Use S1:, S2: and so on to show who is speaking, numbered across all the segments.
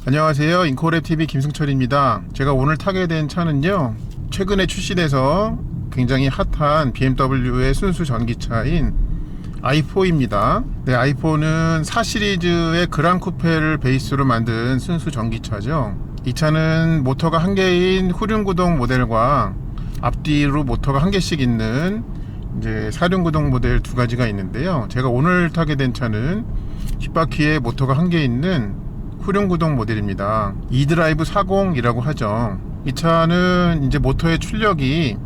S1: 안녕하세요. 인코랩TV 김승철입니다. 제가 오늘 타게 된 차는요, 최근에 출시돼서 굉장히 핫한 BMW의 순수 전기차인 i4입니다. 네, i4는 4 시리즈의 그랑 쿠페를 베이스로 만든 순수 전기차죠. 이 차는 모터가 한 개인 후륜구동 모델과 앞뒤로 모터가 한 개씩 있는 이제 사륜구동 모델 두 가지가 있는데요. 제가 오늘 타게 된 차는 뒷바퀴에 모터가 한 개 있는 후륜구동 모델입니다. e드라이브 40이라고 하죠. 이 차는 이제 모터의 출력이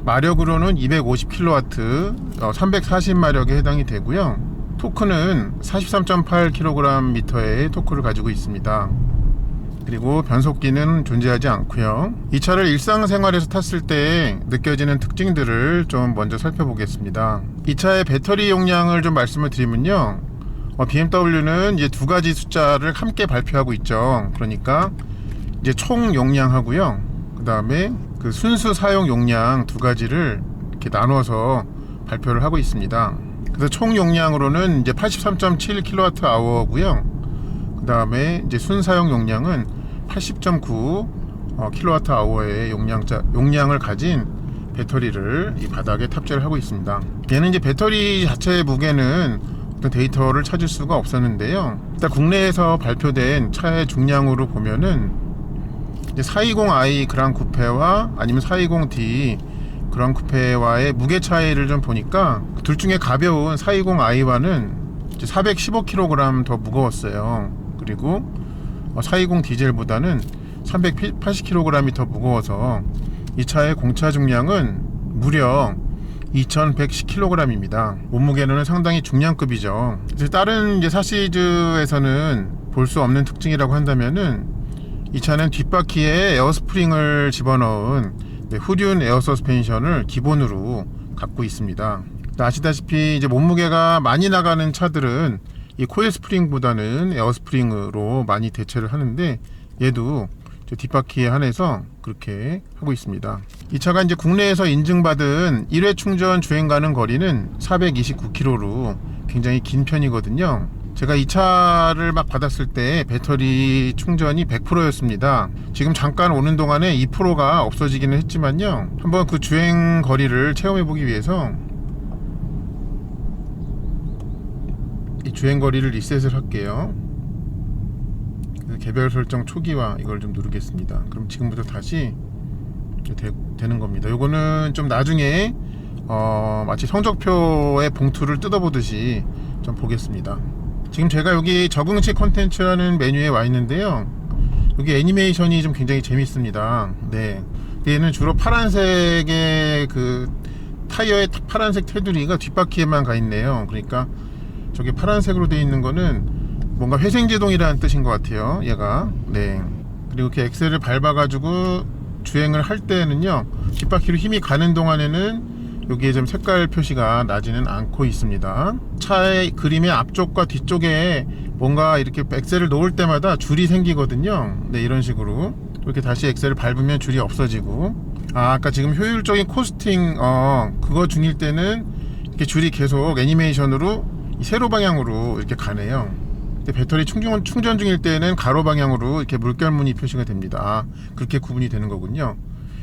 S1: 마력으로는 250kW, 340마력에 해당이 되고요. 토크는 43.8kgm의 토크를 가지고 있습니다. 그리고 변속기는 존재하지 않고요. 이 차를 일상생활에서 탔을 때 느껴지는 특징들을 좀 먼저 살펴보겠습니다. 이 차의 배터리 용량을 좀 말씀을 드리면요, BMW는 이제 두 가지 숫자를 함께 발표하고 있죠. 그러니까 이제 총 용량하고요, 그 다음에 그 순수 사용 용량 두 가지를 이렇게 나눠서 발표를 하고 있습니다. 그래서 총 용량으로는 이제 83.7kWh고요. 그 다음에 이제 순사용 용량은 80.9 kWh의 용량을 가진 배터리를 이 바닥에 탑재를 하고 있습니다. 얘는 이제 배터리 자체의 무게는 데이터를 찾을 수가 없었는데요. 일단 국내에서 발표된 차의 중량으로 보면은 이제 420i 그랑 쿠페와 아니면 420d 그랑 쿠페와의 무게 차이를 좀 보니까 둘 중에 가벼운 420i와는 415kg 더 무거웠어요. 그리고 420 디젤보다는 380kg이 더 무거워서 이 차의 공차 중량은 무려 2110kg입니다. 몸무게는 상당히 중량급이죠. 다른 이제 4시리즈에서는 볼 수 없는 특징이라고 한다면은 이 차는 뒷바퀴에 에어스프링을 집어넣은 후륜 에어 서스펜션을 기본으로 갖고 있습니다. 아시다시피 이제 몸무게가 많이 나가는 차들은 이 코일 스프링보다는 에어스프링으로 많이 대체를 하는데, 얘도 뒷바퀴에 한해서 그렇게 하고 있습니다. 이 차가 이제 국내에서 인증받은 1회 충전 주행 가능 거리는 429km로 굉장히 긴 편이거든요. 제가 이 차를 막 받았을 때 배터리 충전이 100%였습니다. 지금 잠깐 오는 동안에 2%가 없어지기는 했지만요, 한번 그 주행 거리를 체험해 보기 위해서 이 주행 거리를 리셋을 할게요. 개별 설정 초기화 이걸 좀 누르겠습니다. 그럼 지금부터 다시 되는 겁니다. 요거는 좀 나중에 마치 성적표의 봉투를 뜯어보듯이 좀 보겠습니다. 지금 제가 여기 적응치 컨텐츠라는 메뉴에 와 있는데요, 여기 애니메이션이 좀 굉장히 재밌습니다. 네, 얘는 주로 파란색의 그 타이어의 파란색 테두리가 뒷바퀴에만 가 있네요. 그러니까 저게 파란색으로 되어 있는 거는 뭔가 회생제동이라는 뜻인 것 같아요, 얘가. 네. 그리고 이렇게 엑셀을 밟아가지고 주행을 할 때는요, 뒷바퀴로 힘이 가는 동안에는 여기에 좀 색깔 표시가 나지는 않고 있습니다. 차의 그림의 앞쪽과 뒤쪽에 뭔가 이렇게 엑셀을 놓을 때마다 줄이 생기거든요. 네, 이런 식으로 이렇게 다시 엑셀을 밟으면 줄이 없어지고, 아까 지금 효율적인 코스팅 그거 중일 때는 이렇게 줄이 계속 애니메이션으로 이 세로 방향으로 이렇게 가네요. 배터리 충전 중일 때는 가로 방향으로 이렇게 물결무늬 표시가 됩니다. 그렇게 구분이 되는 거군요.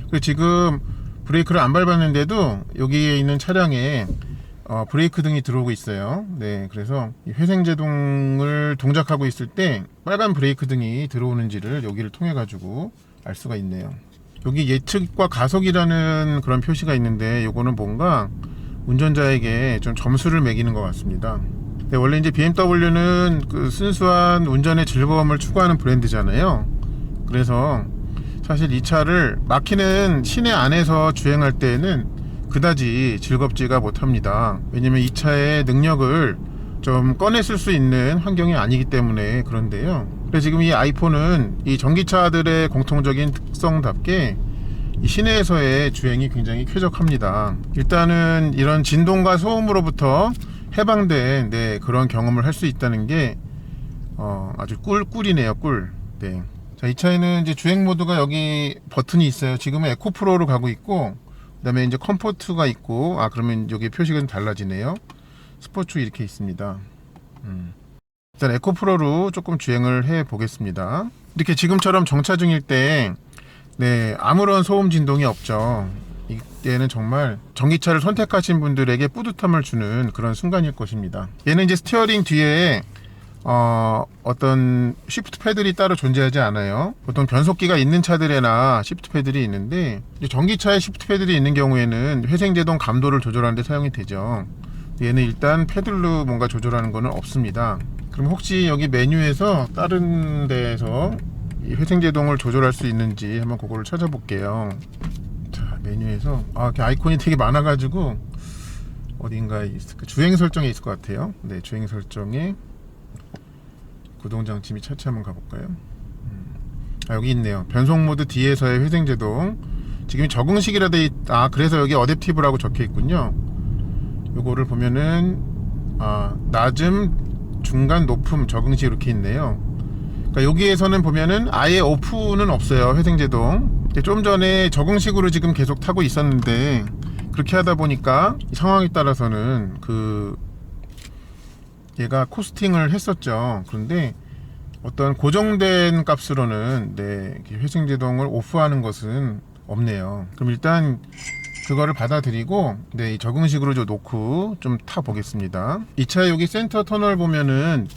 S1: 그리고 지금 브레이크를 안 밟았는데도 여기에 있는 차량에 브레이크 등이 들어오고 있어요. 네, 그래서 회생제동을 동작하고 있을 때 빨간 브레이크 등이 들어오는지를 여기를 통해 가지고 알 수가 있네요. 여기 예측과 가속이라는 그런 표시가 있는데, 요거는 뭔가 운전자에게 좀 점수를 매기는 것 같습니다. 네, 원래 이제 BMW는 그 순수한 운전의 즐거움을 추구하는 브랜드잖아요. 그래서 사실 이 차를 막히는 시내 안에서 주행할 때는 그다지 즐겁지가 못합니다. 왜냐면 이 차의 능력을 좀 꺼냈을 수 있는 환경이 아니기 때문에 그런데요. 그래서 지금 이 i4는 이 전기차들의 공통적인 특성답게 이 시내에서의 주행이 굉장히 쾌적합니다. 일단은 이런 진동과 소음으로부터 해방된 그런 경험을 할 수 있다는 게 아주 꿀이네요, 꿀. 네. 자, 이 차에는 이제 주행 모드가 여기 버튼이 있어요. 지금은 에코 프로로 가고 있고, 그 다음에 이제 컴포트가 있고, 그러면 여기 표시가 좀 달라지네요. 스포츠 이렇게 있습니다. 일단 에코프로로 조금 주행을 해 보겠습니다. 이렇게 지금처럼 정차 중일 때 아무런 소음 진동이 없죠. 이때는 정말 전기차를 선택하신 분들에게 뿌듯함을 주는 그런 순간일 것입니다. 얘는 이제 스티어링 뒤에 어떤 시프트 패들이 따로 존재하지 않아요. 보통 변속기가 있는 차들에나 시프트 패들이 있는데, 전기차에 시프트 패들이 있는 경우에는 회생제동 감도를 조절하는 데 사용이 되죠. 얘는 일단 패들로 뭔가 조절하는 거는 없습니다. 그럼 혹시 여기 메뉴에서 다른 데에서 이 회생제동을 조절할 수 있는지 한번 그거를 찾아볼게요. 자, 메뉴에서 이렇게 아이콘이 되게 많아가지고 어딘가에 있을까? 주행 설정에 있을 것 같아요. 네, 주행 설정에 구동장치 및 차체 한번 가볼까요? 여기 있네요. 변속 모드 뒤에서의 회생제동. 지금 적응식이라 돼 있다. 그래서 여기 어댑티브라고 적혀 있군요. 요거를 보면은 낮음, 중간, 높음 적응식 이렇게 있네요. 그러니까 여기에서는 보면은 아예 오프는 없어요. 회생제동. 좀 전에 적응식으로 지금 계속 타고 있었는데, 그렇게 하다 보니까 상황에 따라서는 얘가 코스팅을 했었죠. 그런데 어떤 고정된 값으로는 회생제동을 오프하는 것은 없네요. 그럼 일단 그거를 받아들이고 이 적응식으로 좀 놓고 좀 타 보겠습니다. 이 차 여기 센터 터널 보면은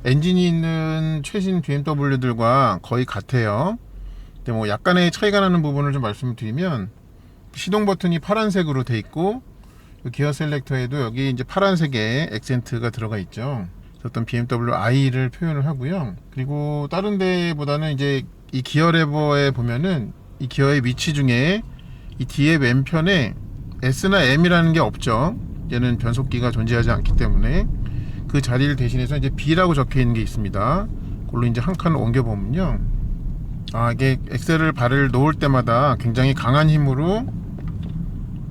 S1: 엔진이 있는 최신 BMW들과 거의 같아요. 근데 뭐 약간의 차이가 나는 부분을 좀 말씀드리면, 시동 버튼이 파란색으로 돼 있고 기어 셀렉터에도 여기 이제 파란색의 액센트가 들어가 있죠. 어떤 BMW i를 표현을 하고요. 그리고 다른 데보다는 이제 이 기어 레버에 보면은 이 기어의 위치 중에 이 뒤에 왼편에 S나 M이라는 게 없죠. 얘는 변속기가 존재하지 않기 때문에 그 자리를 대신해서 이제 B라고 적혀 있는 게 있습니다. 그걸로 이제 한 칸을 옮겨 보면요. 이게 엑셀을 발을 놓을 때마다 굉장히 강한 힘으로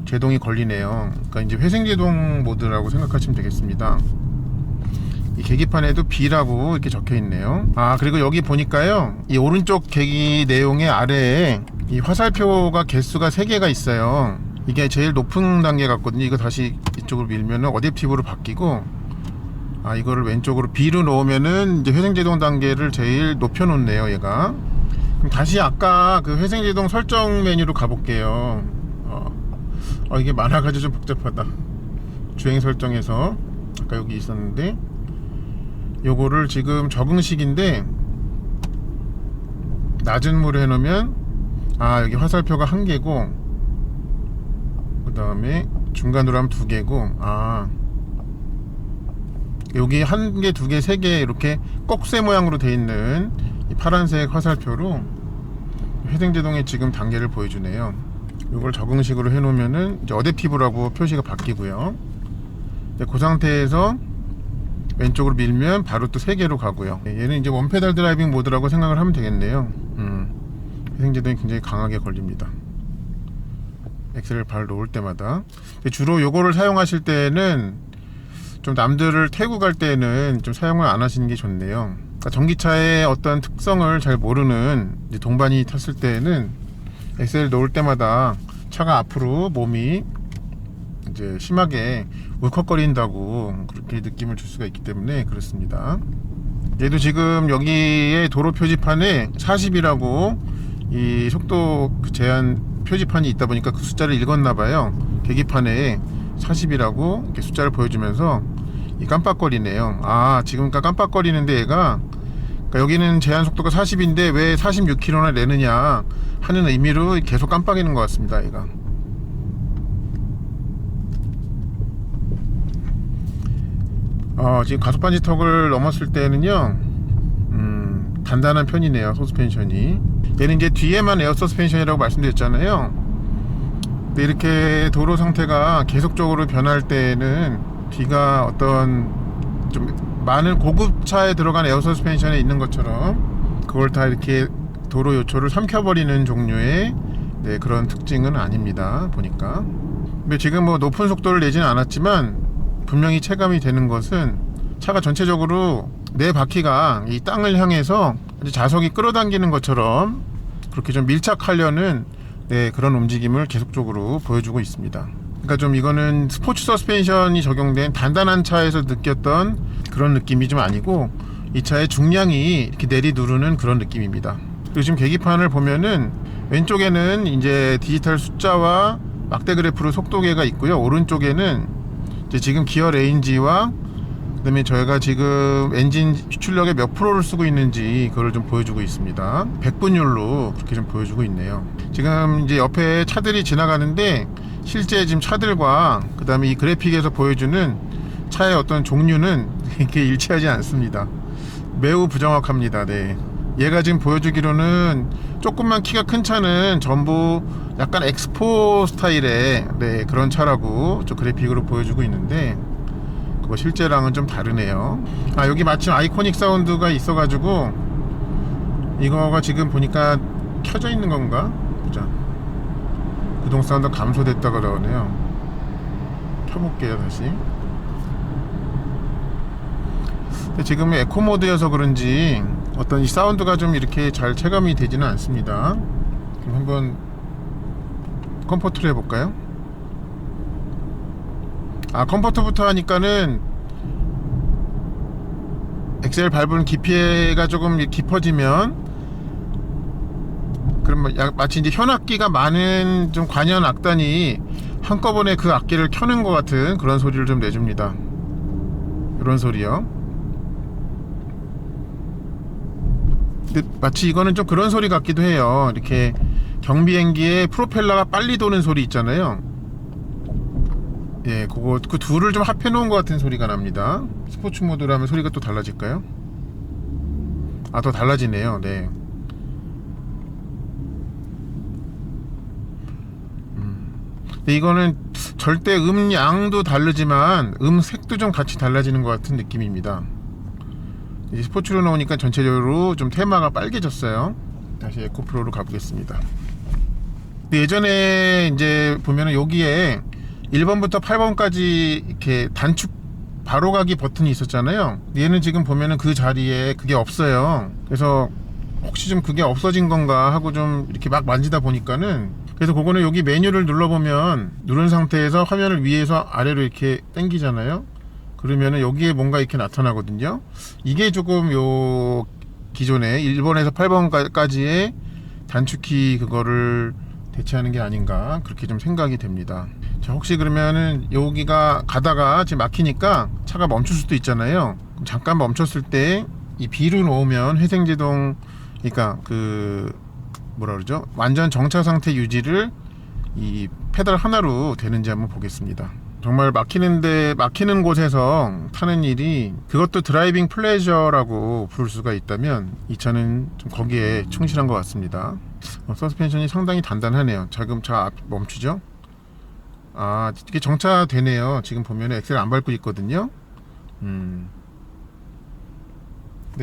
S1: 제동이 걸리네요. 그러니까 이제 회생제동 모드라고 생각하시면 되겠습니다. 이 계기판에도 B라고 이렇게 적혀 있네요. 그리고 여기 보니까요, 이 오른쪽 계기 내용의 아래에 이 화살표가 개수가 3개가 있어요. 이게 제일 높은 단계 같거든요. 이거 다시 이쪽으로 밀면은 어댑티브로 바뀌고, 이거를 왼쪽으로 B로 놓으면은 이제 회생제동 단계를 제일 높여 놓네요, 얘가. 그럼 다시 아까 그 회생제동 설정 메뉴로 가볼게요. 이게 많아가지고 좀 복잡하다. 주행 설정에서 아까 여기 있었는데, 요거를 지금 적응식인데 낮은 물에 해놓으면 여기 화살표가 1개고, 그 다음에 중간으로 하면 2개고, 여기 1개, 2개, 3개 이렇게 꼭새 모양으로 돼 있는 이 파란색 화살표로 회생제동의 지금 단계를 보여주네요. 이걸 적응식으로 해놓으면은 이제 어댑티브라고 표시가 바뀌고요. 그 상태에서 왼쪽으로 밀면 바로 또 3개로 가고요. 얘는 이제 원페달 드라이빙 모드라고 생각을 하면 되겠네요. 회생제동이 굉장히 강하게 걸립니다. 엑셀을 발 놓을 때마다. 주로 요거를 사용하실 때는 좀 남들을 태우고 갈 때는 좀 사용을 안 하시는 게 좋네요. 그러니까 전기차의 어떤 특성을 잘 모르는 이제 동반이 탔을 때는 엑셀을 놓을 때마다 차가 앞으로 몸이 이제 심하게 울컥거린다고 그렇게 느낌을 줄 수가 있기 때문에 그렇습니다. 얘도 지금 여기에 도로 표지판에 40이라고 이 속도 제한 표지판이 있다 보니까 그 숫자를 읽었나봐요. 계기판에 40이라고 이렇게 숫자를 보여주면서 깜빡거리네요. 지금 깜빡거리는데 얘가, 그러니까 여기는 제한 속도가 40인데 왜 46km나 내느냐 하는 의미로 계속 깜빡이는 것 같습니다. 얘가 지금 가속 반지턱을 넘었을 때는요, 단단한 편이네요. 서스펜션이. 얘는 이제 뒤에만 에어 서스펜션이라고 말씀드렸잖아요. 근데 이렇게 도로 상태가 계속적으로 변할 때는 뒤가 어떤 좀 많은 고급차에 들어간 에어 서스펜션에 있는 것처럼 그걸 다 이렇게 도로 요초를 삼켜버리는 종류의 그런 특징은 아닙니다. 보니까. 근데 지금 뭐 높은 속도를 내지는 않았지만 분명히 체감이 되는 것은 차가 전체적으로 네 바퀴가 이 땅을 향해서 자석이 끌어당기는 것처럼 그렇게 좀 밀착하려는 그런 움직임을 계속적으로 보여주고 있습니다. 그러니까 좀 이거는 스포츠 서스펜션이 적용된 단단한 차에서 느꼈던 그런 느낌이 좀 아니고 이 차의 중량이 이렇게 내리누르는 그런 느낌입니다. 그리고 지금 계기판을 보면은 왼쪽에는 이제 디지털 숫자와 막대 그래프로 속도계가 있고요. 오른쪽에는 이제 지금 기어 레인지와 그다음에 저희가 지금 엔진 추출력의 몇 프로를 쓰고 있는지 그걸 좀 보여주고 있습니다. 100분율로 그렇게 좀 보여주고 있네요. 지금 이제 옆에 차들이 지나가는데 실제 지금 차들과 그다음에 이 그래픽에서 보여주는 차의 어떤 종류는 이렇게 일치하지 않습니다. 매우 부정확합니다. 네. 얘가 지금 보여주기로는 조금만 키가 큰 차는 전부 약간 엑스포 스타일의 네, 그런 차라고 저 그래픽으로 보여주고 있는데 그거 실제랑은 좀 다르네요. 아, 여기 마침 아이코닉 사운드가 있어가지고 이거가 지금 보니까 켜져 있는 건가? 보자. 구동 사운드 감소됐다 그러네요. 켜볼게요 다시. 근데 지금 에코 모드여서 그런지 어떤 이 사운드가 좀 이렇게 잘 체감이 되지는 않습니다. 그럼 한번 컴포트를 해볼까요? 아, 컴포트부터 하니까는 엑셀 밟은 깊이가 조금 깊어지면 그러면 마치 이제 현악기가 많은 좀 관현 악단이 한꺼번에 그 악기를 켜는 것 같은 그런 소리를 좀 내줍니다. 이런 소리요. 근데 마치 이거는 좀 그런 소리 같기도 해요. 이렇게 경비행기의 프로펠러가 빨리 도는 소리 있잖아요. 예, 그거 그 둘을 좀 합해 놓은 것 같은 소리가 납니다. 스포츠 모드로 하면 소리가 또 달라질까요? 아, 더 달라지네요. 네. 근데 이거는 절대 음량도 다르지만 음색도 좀 같이 달라지는 것 같은 느낌입니다. 이제 스포츠로 나오니까 전체적으로 좀 테마가 빨개졌어요. 다시 에코프로로 가보겠습니다. 예전에 이제 보면은 여기에 1번부터 8번까지 이렇게 단축 바로 가기 버튼이 있었잖아요. 얘는 지금 보면은 그 자리에 그게 없어요. 그래서 혹시 좀 그게 없어진 건가 하고 좀 이렇게 막 만지다 보니까는, 그래서 그거는 여기 메뉴를 눌러보면 누른 상태에서 화면을 위에서 아래로 이렇게 당기잖아요. 그러면은 여기에 뭔가 이렇게 나타나거든요. 이게 조금 요 기존에 1번에서 8번까지의 단축키 그거를 대체하는 게 아닌가 그렇게 좀 생각이 됩니다. 자, 혹시 그러면은 여기가 가다가 지금 막히니까 차가 멈출 수도 있잖아요. 그럼 잠깐 멈췄을 때 이 B로 놓으면 회생제동, 그러니까 그 뭐라 그러죠? 완전 정차 상태 유지를 이 페달 하나로 되는지 한번 보겠습니다. 정말 막히는 곳에서 타는 일이, 그것도 드라이빙 플레저라고 부를 수가 있다면 이 차는 좀 거기에 충실한 것 같습니다. 서스펜션이 상당히 단단하네요. 지금 차 멈추죠? 아, 이게 정차되네요. 지금 보면 엑셀 안 밟고 있거든요. 근데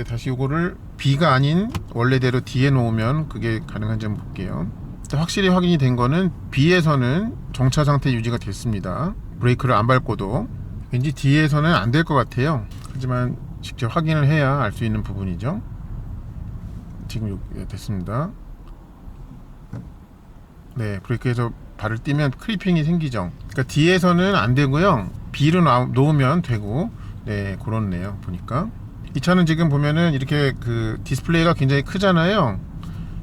S1: 다시 이거를 B가 아닌 원래대로 D에 놓으면 그게 가능한지 한번 볼게요. 확실히 확인이 된 거는 B에서는 정차 상태 유지가 됐습니다. 브레이크를 안 밟고도. 왠지 D에서는 안 될 것 같아요. 하지만 직접 확인을 해야 알 수 있는 부분이죠. 지금 됐습니다. 네, 브레이크에서 발을 띄면 크리핑이 생기죠. 그러니까 D에서는 안 되고요, B로 놓으면 되고. 네, 그렇네요. 보니까 이 차는 지금 보면은 이렇게 그 디스플레이가 굉장히 크잖아요.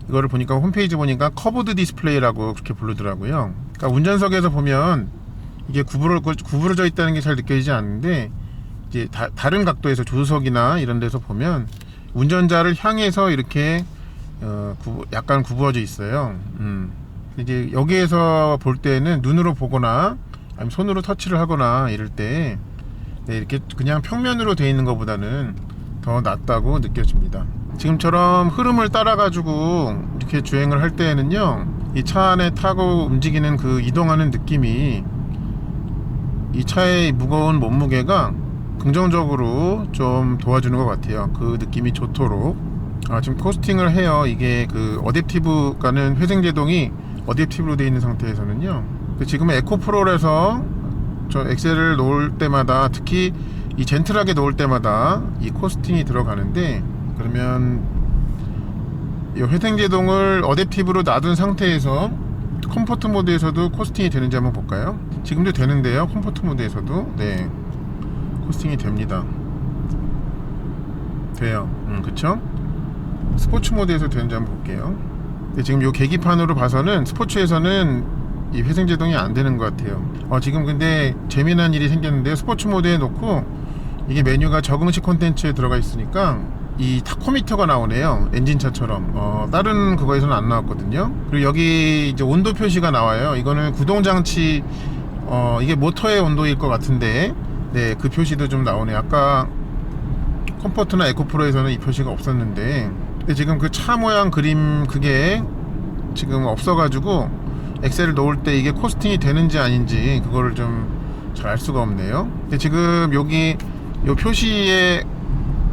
S1: 이거를 보니까 홈페이지 보니까 커브드 디스플레이라고 그렇게 부르더라고요. 그러니까 운전석에서 보면 이게 구부러져 있다는 게 잘 느껴지지 않는데, 이제 다른 각도에서 조수석이나 이런 데서 보면 운전자를 향해서 이렇게 약간 구부러져 있어요. 이제 여기에서 볼 때는 눈으로 보거나 아니면 손으로 터치를 하거나 이럴 때, 네, 이렇게 그냥 평면으로 되어 있는 것보다는 더 낫다고 느껴집니다. 지금처럼 흐름을 따라 가지고 이렇게 주행을 할 때에는요, 이 차 안에 타고 움직이는 그 이동하는 느낌이 이 차의 무거운 몸무게가 긍정적으로 좀 도와주는 것 같아요. 그 느낌이 좋도록. 지금 코스팅을 해요. 이게 그 어댑티브가는 회생제동이 어댑티브로 되어 있는 상태에서는요. 지금은 에코프로라서 저 엑셀을 놓을 때마다, 특히 이 젠틀하게 놓을 때마다 이 코스팅이 들어가는데, 그러면 이 회생제동을 어댑티브로 놔둔 상태에서 컴포트 모드에서도 코스팅이 되는지 한번 볼까요? 지금도 되는데요. 컴포트 모드에서도 네, 코스팅이 됩니다. 돼요. 그쵸? 스포츠 모드에서 되는지 한번 볼게요. 근데 지금 요 계기판으로 봐서는 스포츠에서는 이 회생제동이 안 되는 것 같아요. 지금 근데 재미난 일이 생겼는데요. 스포츠 모드에 놓고 이게 메뉴가 적응식 콘텐츠에 들어가 있으니까 이 타코미터가 나오네요. 엔진차처럼. 다른 그거에서는 안 나왔거든요. 그리고 여기 이제 온도 표시가 나와요. 이거는 구동장치, 이게 모터의 온도일 것 같은데, 네, 그 표시도 좀 나오네요. 아까 컴포트나 에코프로에서는 이 표시가 없었는데, 근데 지금 그 차 모양 그림 그게 지금 없어가지고 엑셀을 놓을 때 이게 코스팅이 되는지 아닌지 그거를 좀 잘 알 수가 없네요. 근데 지금 여기 요 표시에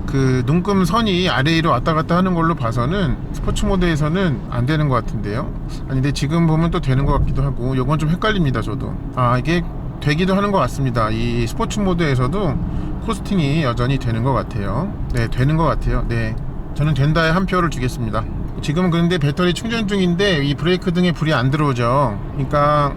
S1: 그 눈금 선이 아래 위로 왔다 갔다 하는 걸로 봐서는 스포츠 모드에서는 안 되는 것 같은데요. 아니 근데 지금 보면 또 되는 것 같기도 하고, 요건 좀 헷갈립니다. 저도 이게 되기도 하는 것 같습니다. 이 스포츠 모드에서도 코스팅이 여전히 되는 것 같아요. 네, 되는 것 같아요. 네, 저는 된다에 한 표를 주겠습니다. 지금 그런데 배터리 충전 중인데 이 브레이크 등에 불이 안 들어오죠. 그러니까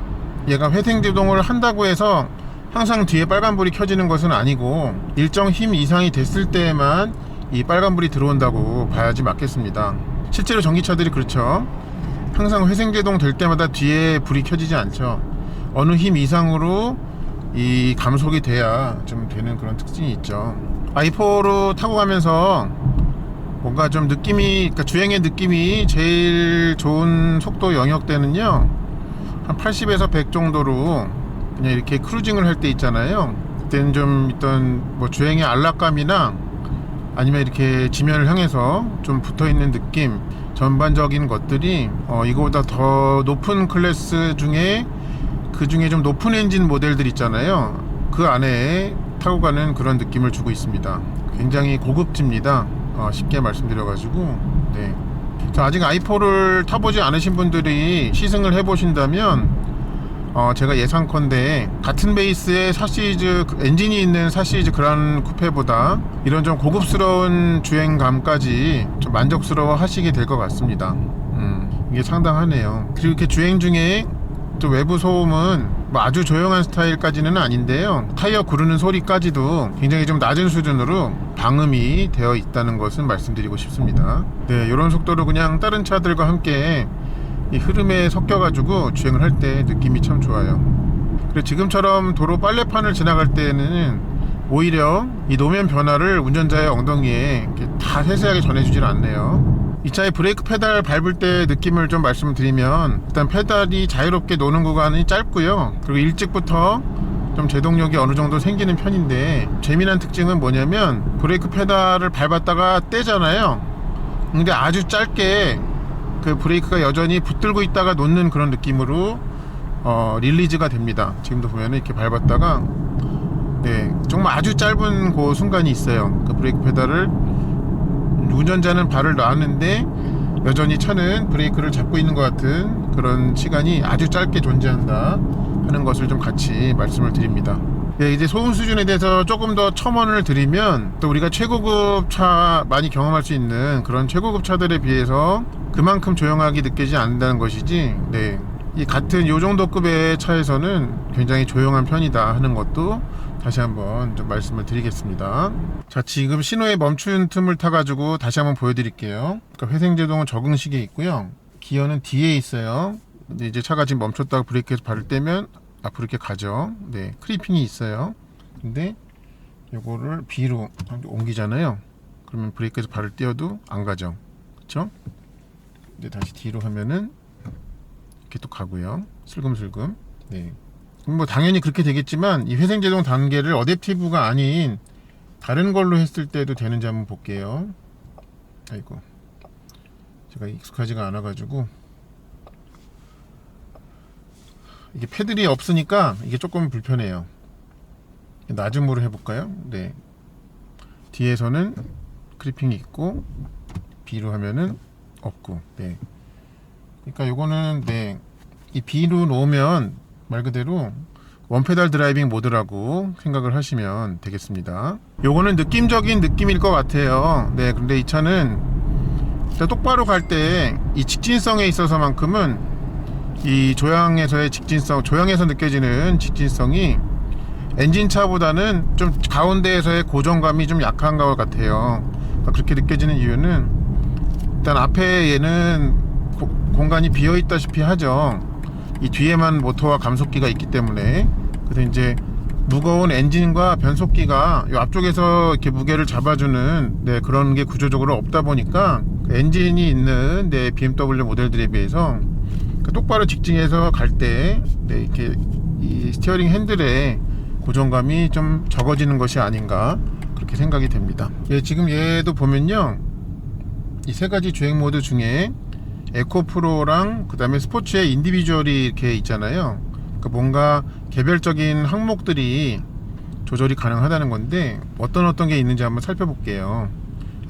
S1: 얘가 회생제동을 한다고 해서 항상 뒤에 빨간불이 켜지는 것은 아니고 일정 힘 이상이 됐을 때에만 이 빨간불이 들어온다고 봐야지 맞겠습니다. 실제로 전기차들이 그렇죠. 항상 회생제동 될 때마다 뒤에 불이 켜지지 않죠. 어느 힘 이상으로 이 감속이 돼야 좀 되는 그런 특징이 있죠. i4로 타고 가면서 뭔가 좀 느낌이, 그러니까 주행의 느낌이 제일 좋은 속도 영역 대는요 한 80에서 100 정도로 그냥 이렇게 크루징을 할 때 있잖아요. 그때는 좀 있던 뭐 주행의 안락감이나 아니면 이렇게 지면을 향해서 좀 붙어있는 느낌, 전반적인 것들이 이거보다 더 높은 클래스 중에 그 중에 좀 높은 엔진 모델들 있잖아요. 그 안에 타고 가는 그런 느낌을 주고 있습니다. 굉장히 고급집니다. 쉽게 말씀드려가지고. 네. 자, 아직 i4를 타보지 않으신 분들이 시승을 해보신다면 제가 예상컨대 같은 베이스의 4시리즈 엔진이 있는 4시리즈 그란 쿠페보다 이런 좀 고급스러운 주행감까지 좀 만족스러워 하시게 될 것 같습니다. 이게 상당하네요. 그리고 이렇게 주행 중에 또 외부 소음은 뭐 아주 조용한 스타일까지는 아닌데요, 타이어 구르는 소리까지도 굉장히 좀 낮은 수준으로 방음이 되어 있다는 것은 말씀드리고 싶습니다. 네, 이런 속도로 그냥 다른 차들과 함께 이 흐름에 섞여가지고 주행을 할 때 느낌이 참 좋아요. 그리고 지금처럼 도로 빨래판을 지나갈 때는 오히려 이 노면 변화를 운전자의 엉덩이에 이렇게 다 세세하게 전해주질 않네요. 이 차의 브레이크 페달 밟을 때 느낌을 좀 말씀드리면, 일단 페달이 자유롭게 노는 구간이 짧고요. 그리고 일찍부터 좀 제동력이 어느 정도 생기는 편인데, 재미난 특징은 뭐냐면 브레이크 페달을 밟았다가 떼잖아요. 근데 아주 짧게 그 브레이크가 여전히 붙들고 있다가 놓는 그런 느낌으로 릴리즈가 됩니다. 지금도 보면은 이렇게 밟았다가, 네, 정말 아주 짧은 그 순간이 있어요. 그 브레이크 페달을 운전자는 발을 놨는데 여전히 차는 브레이크를 잡고 있는 것 같은 그런 시간이 아주 짧게 존재한다 하는 것을 좀 같이 말씀을 드립니다. 네, 이제 소음 수준에 대해서 조금 더 첨언을 드리면, 또 우리가 최고급 차 많이 경험할 수 있는 그런 최고급 차들에 비해서 그만큼 조용하게 느끼지 않는다는 것이지, 네, 이 같은 요 정도 급의 차에서는 굉장히 조용한 편이다 하는 것도 다시 한번 좀 말씀을 드리겠습니다. 자, 지금 신호에 멈춘 틈을 타가지고 다시 한번 보여드릴게요. 그러니까 회생제동은 적응식에 있고요, 기어는 뒤에 있어요. 근데 이제 차가 지금 멈췄다가 브레이크에서 발을 떼면 앞으로 이렇게 가죠. 네, 크리핑이 있어요. 근데 요거를 B로 옮기잖아요. 그러면 브레이크에서 발을 떼어도 안 가죠. 그쵸? 근데 다시 D로 하면은 이렇게 또 가고요. 슬금슬금. 네. 뭐 당연히 그렇게 되겠지만, 이 회생제동 단계를 어댑티브가 아닌 다른 걸로 했을 때도 되는지 한번 볼게요. 아이고, 제가 익숙하지가 않아 가지고. 이게 패들이 없으니까 이게 조금 불편해요. 낮음으로 해볼까요? 네, 뒤에서는 크리핑이 있고 B로 하면은 없고. 네, 그러니까 요거는, 네, 이 B로 놓으면 말 그대로 원페달 드라이빙 모드라고 생각을 하시면 되겠습니다. 요거는 느낌적인 느낌일 것 같아요. 네, 근데 이 차는 똑바로 갈 때 이 직진성에 있어서만큼은 이 조향에서의 직진성, 조향에서 느껴지는 직진성이 엔진차보다는 좀 가운데에서의 고정감이 좀 약한 것 같아요. 그러니까 그렇게 느껴지는 이유는 일단 앞에 얘는 공간이 비어 있다시피 하죠. 이 뒤에만 모터와 감속기가 있기 때문에. 그래서 이제 무거운 엔진과 변속기가 이 앞쪽에서 이렇게 무게를 잡아주는 그런 게 구조적으로 없다 보니까 그 엔진이 있는 BMW 모델들에 비해서 똑바로 직진해서 갈 때 이렇게 이 스티어링 핸들에 고정감이 좀 적어지는 것이 아닌가 그렇게 생각이 됩니다. 지금 얘도 보면요, 이 세 가지 주행 모드 중에 에코 프로랑 그 다음에 스포츠에 인디비주얼이 이렇게 있잖아요. 그러니까 뭔가 개별적인 항목들이 조절이 가능하다는 건데 어떤 게 있는지 한번 살펴볼게요.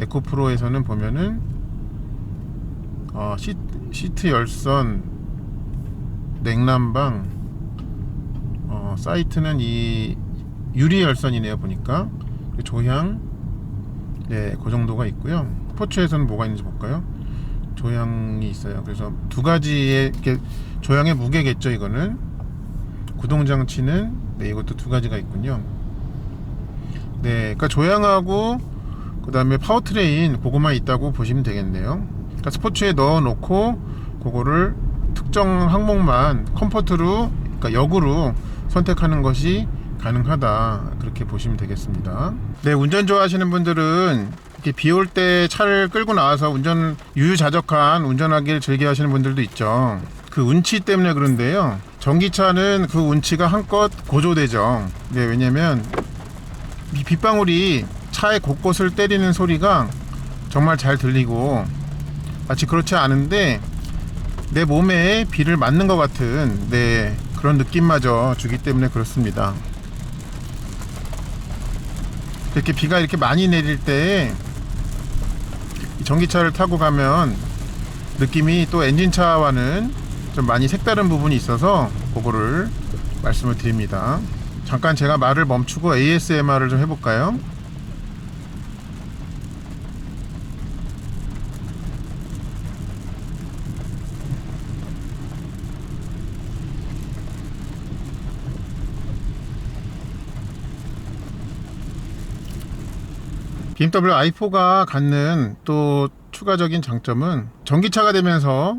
S1: 에코 프로에서는 보면은 시트 열선, 냉난방, 사이트는 이 유리 열선이네요 보니까. 조향, 그 정도가 있고요. 스포츠에서는 뭐가 있는지 볼까요? 조향이 있어요. 그래서 두 가지의 조향의 무게겠죠. 이거는 구동장치는 이것도 두 가지가 있군요. 그러니까 조향하고 그 다음에 파워트레인 그거만 있다고 보시면 되겠네요. 그러니까 스포츠에 넣어 놓고 그거를 특정 항목만 컴포트로, 그러니까 역으로 선택하는 것이 가능하다, 그렇게 보시면 되겠습니다. 운전 좋아하시는 분들은 이렇게 비 올 때 차를 끌고 나와서 운전 유유자적한 운전하기를 즐겨 하시는 분들도 있죠. 그 운치 때문에 그런데요, 전기차는 그 운치가 한껏 고조되죠. 왜냐면 이 빗방울이 차의 곳곳을 때리는 소리가 정말 잘 들리고 마치 그렇지 않은데 내 몸에 비를 맞는 것 같은 그런 느낌마저 주기 때문에 그렇습니다. 이렇게 비가 이렇게 많이 내릴 때 전기차를 타고 가면 느낌이 또 엔진차와는 좀 많이 색다른 부분이 있어서 그거를 말씀을 드립니다. 잠깐 제가 말을 멈추고 ASMR을 좀 해볼까요? BMW i4가 갖는 또 추가적인 장점은 전기차가 되면서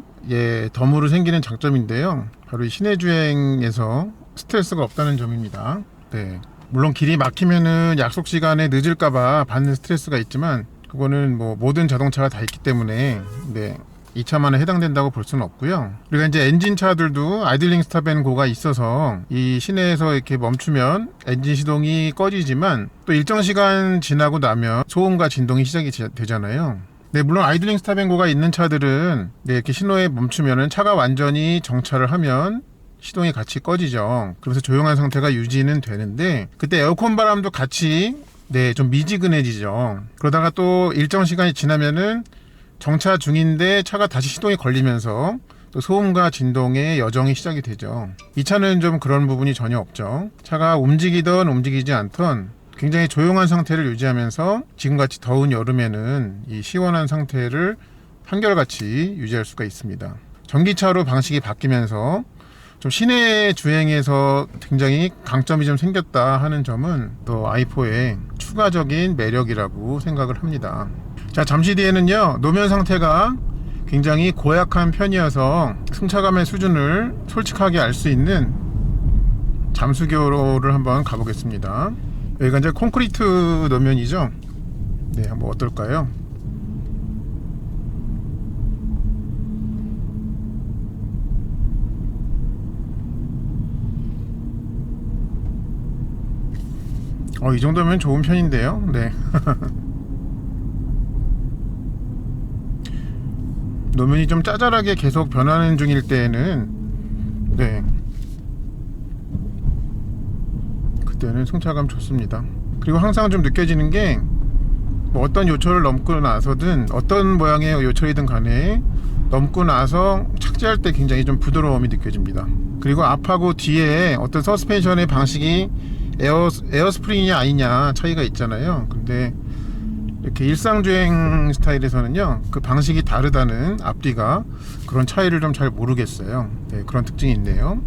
S1: 덤으로 생기는 장점인데요, 바로 이 시내 주행에서 스트레스가 없다는 점입니다. 물론 길이 막히면은 약속 시간에 늦을까봐 받는 스트레스가 있지만 그거는 뭐 모든 자동차가 다 있기 때문에 이 차만에 해당된다고 볼 수는 없고요. 그리고 이제 엔진차들도 아이들링 스탑 앤 고가 있어서 이 시내에서 이렇게 멈추면 엔진 시동이 꺼지지만 또 일정 시간 지나고 나면 소음과 진동이 시작이 되잖아요. 물론 아이들링 스탑 앤 고가 있는 차들은 이렇게 신호에 멈추면은 차가 완전히 정차를 하면 시동이 같이 꺼지죠. 그래서 조용한 상태가 유지는 되는데 그때 에어컨 바람도 같이 좀 미지근해지죠. 그러다가 또 일정 시간이 지나면은 정차 중인데 차가 다시 시동이 걸리면서 또 소음과 진동의 여정이 시작이 되죠. 이 차는 좀 그런 부분이 전혀 없죠. 차가 움직이던 움직이지 않던 굉장히 조용한 상태를 유지하면서 지금같이 더운 여름에는 이 시원한 상태를 한결같이 유지할 수가 있습니다. 전기차로 방식이 바뀌면서 좀 시내 주행에서 굉장히 강점이 좀 생겼다 하는 점은 또 i4의 추가적인 매력이라고 생각을 합니다. 자, 잠시 뒤에는요, 노면 상태가 굉장히 고약한 편이어서 승차감의 수준을 솔직하게 알 수 있는 잠수교로를 한번 가보겠습니다. 여기가 이제 콘크리트 노면이죠. 한번 어떨까요? 이 정도면 좋은 편인데요. 노면이 좀 짜잘하게 계속 변하는 중일 때에는 그때는 승차감 좋습니다. 그리고 항상 좀 느껴지는 게 뭐 어떤 요철을 넘고 나서든 어떤 모양의 요철이든 간에 넘고 나서 착지할 때 굉장히 좀 부드러움이 느껴집니다. 그리고 앞하고 뒤에 어떤 서스펜션의 방식이 에어스프링이냐 아니냐 차이가 있잖아요. 근데 이렇게 일상주행 스타일에서는요 그 방식이 다르다는 앞뒤가 그런 차이를 좀 잘 모르겠어요. 네, 그런 특징이 있네요.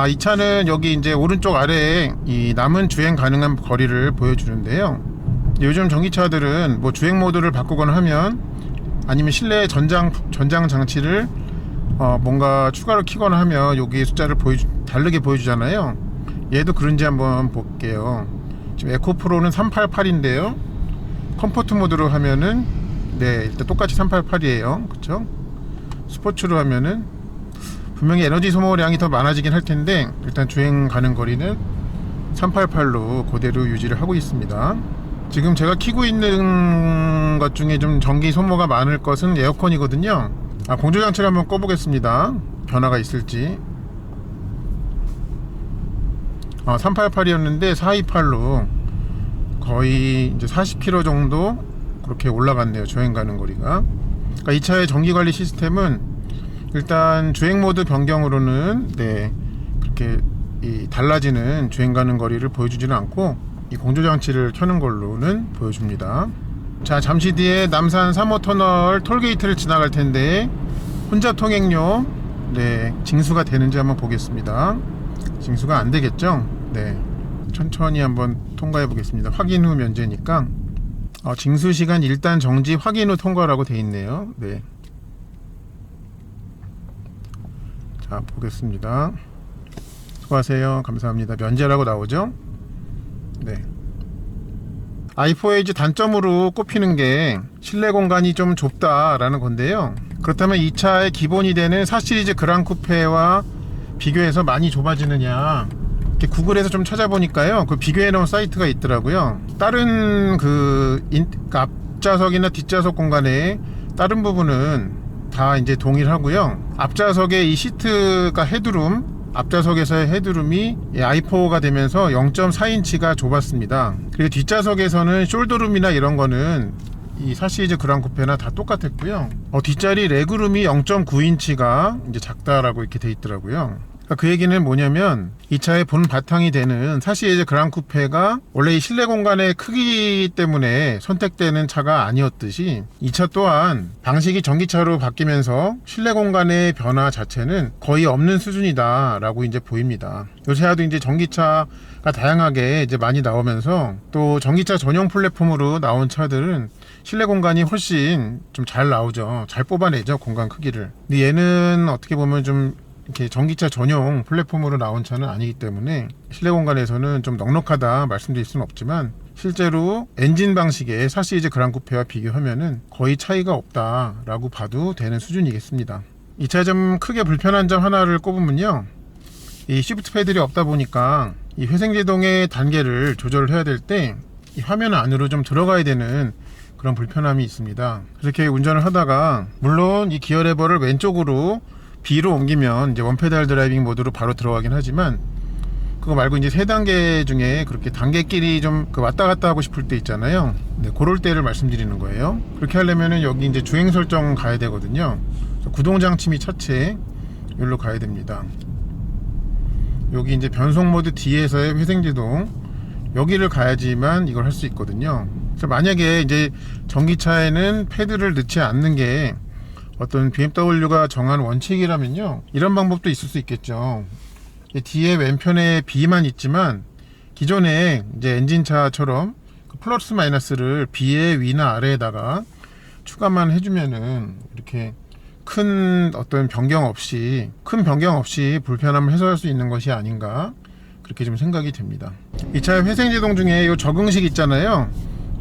S1: 이 차는 여기 이제 오른쪽 아래에 이 남은 주행 가능한 거리를 보여주는데요. 요즘 전기차들은 뭐 주행 모드를 바꾸거나 하면 아니면 실내 전장 장치를 뭔가 추가로 키거나 하면 여기 숫자를 다르게 보여주잖아요. 얘도 그런지 한번 볼게요. 지금 에코프로는 388인데요 컴포트 모드로 하면은 네 일단 똑같이 388이에요. 그쵸? 스포츠로 하면은 분명히 에너지 소모량이 더 많아지긴 할 텐데 일단 주행 가는 거리는 388로 그대로 유지를 하고 있습니다. 지금 제가 키고 있는 것 중에 좀 전기 소모가 많을 것은 에어컨이거든요. 공조장치를 한번 꺼보겠습니다. 변화가 있을지. 388이었는데 428로 거의 이제 40km 정도 그렇게 올라갔네요. 주행 가는 거리가. 그러니까 이 차의 전기 관리 시스템은 일단 주행 모드 변경으로는 네 그렇게 달라지는 주행 가는 거리를 보여주지는 않고 이 공조장치를 켜는 걸로는 보여줍니다. 자, 잠시 뒤에 남산 3호 터널 톨게이트를 지나갈 텐데 혼잡 통행료 네 징수가 되는지 한번 보겠습니다. 징수가 안 되겠죠? 네, 천천히 한번 통과해 보겠습니다. 확인 후 면제니까 징수 시간 일단 정지 확인 후 통과라고 돼 있네요. 네. 자, 보겠습니다. 수고하세요. 감사합니다. 면제라고 나오죠? 네. i4에이지 단점으로 꼽히는 게 실내 공간이 좀 좁다라는 건데요. 그렇다면 이 차의 기본이 되는 4시리즈 그랑 쿠페와 비교해서 많이 좁아지느냐, 이렇게 구글에서 좀 찾아보니까요 그 비교해 놓은 사이트가 있더라고요. 다른 앞좌석이나 뒷좌석 공간의 다른 부분은 다 이제 동일하고요. 앞좌석의 이 시트가 헤드룸, 앞좌석에서의 헤드룸이 i4가 되면서 0.4인치가 좁았습니다. 그리고 뒷좌석에서는 숄더룸이나 이런 거는 이 4시리즈 그랑 쿠페나 다 똑같았고요. 뒷자리 레그룸이 0.9인치가 이제 작다라고 이렇게 돼 있더라고요. 그 얘기는 뭐냐면 이 차의 본 바탕이 되는 4시리즈 그랑 쿠페가 원래 이 실내 공간의 크기 때문에 선택되는 차가 아니었듯이 이 차 또한 방식이 전기차로 바뀌면서 실내 공간의 변화 자체는 거의 없는 수준이다 라고 이제 보입니다. 요새도 이제 전기차가 다양하게 이제 많이 나오면서 또 전기차 전용 플랫폼으로 나온 차들은 실내 공간이 훨씬 좀 잘 나오죠. 잘 뽑아내죠, 공간 크기를. 근데 얘는 어떻게 보면 좀 이렇게 전기차 전용 플랫폼으로 나온 차는 아니기 때문에 실내 공간에서는 좀 넉넉하다 말씀드릴 수는 없지만 실제로 엔진 방식의 4시리즈 그랑 쿠페와 비교하면은 거의 차이가 없다 라고 봐도 되는 수준이겠습니다. 이 차에 좀 크게 불편한 점 하나를 꼽으면요, 이 시프트 패들이 없다 보니까 이 회생제동의 단계를 조절을 해야 될 때 이 화면 안으로 좀 들어가야 되는 그런 불편함이 있습니다. 그렇게 운전을 하다가 물론 이 기어 레버를 왼쪽으로 B로 옮기면 이제 원페달 드라이빙 모드로 바로 들어가긴 하지만 그거 말고 이제 3단계 중에 그렇게 단계끼리 좀 왔다 갔다 하고 싶을 때 있잖아요. 네, 그럴 때를 말씀드리는 거예요. 그렇게 하려면은 여기 이제 주행 설정 가야 되거든요. 구동 장치 및 차체 여기로 가야 됩니다. 여기 이제 변속 모드 뒤에서의 회생제동 여기를 가야지만 이걸 할 수 있거든요. 그래서 만약에 이제 전기차에는 패드를 넣지 않는 게 어떤 BMW가 정한 원칙이라면요, 이런 방법도 있을 수 있겠죠. 뒤에 왼편에 B만 있지만 기존에 이제 엔진차처럼 그 플러스 마이너스를 B의 위나 아래에다가 추가만 해주면은 이렇게 큰 변경 없이 불편함을 해소할 수 있는 것이 아닌가, 그렇게 좀 생각이 됩니다. 이 차의 회생제동 중에 이 적응식 있잖아요.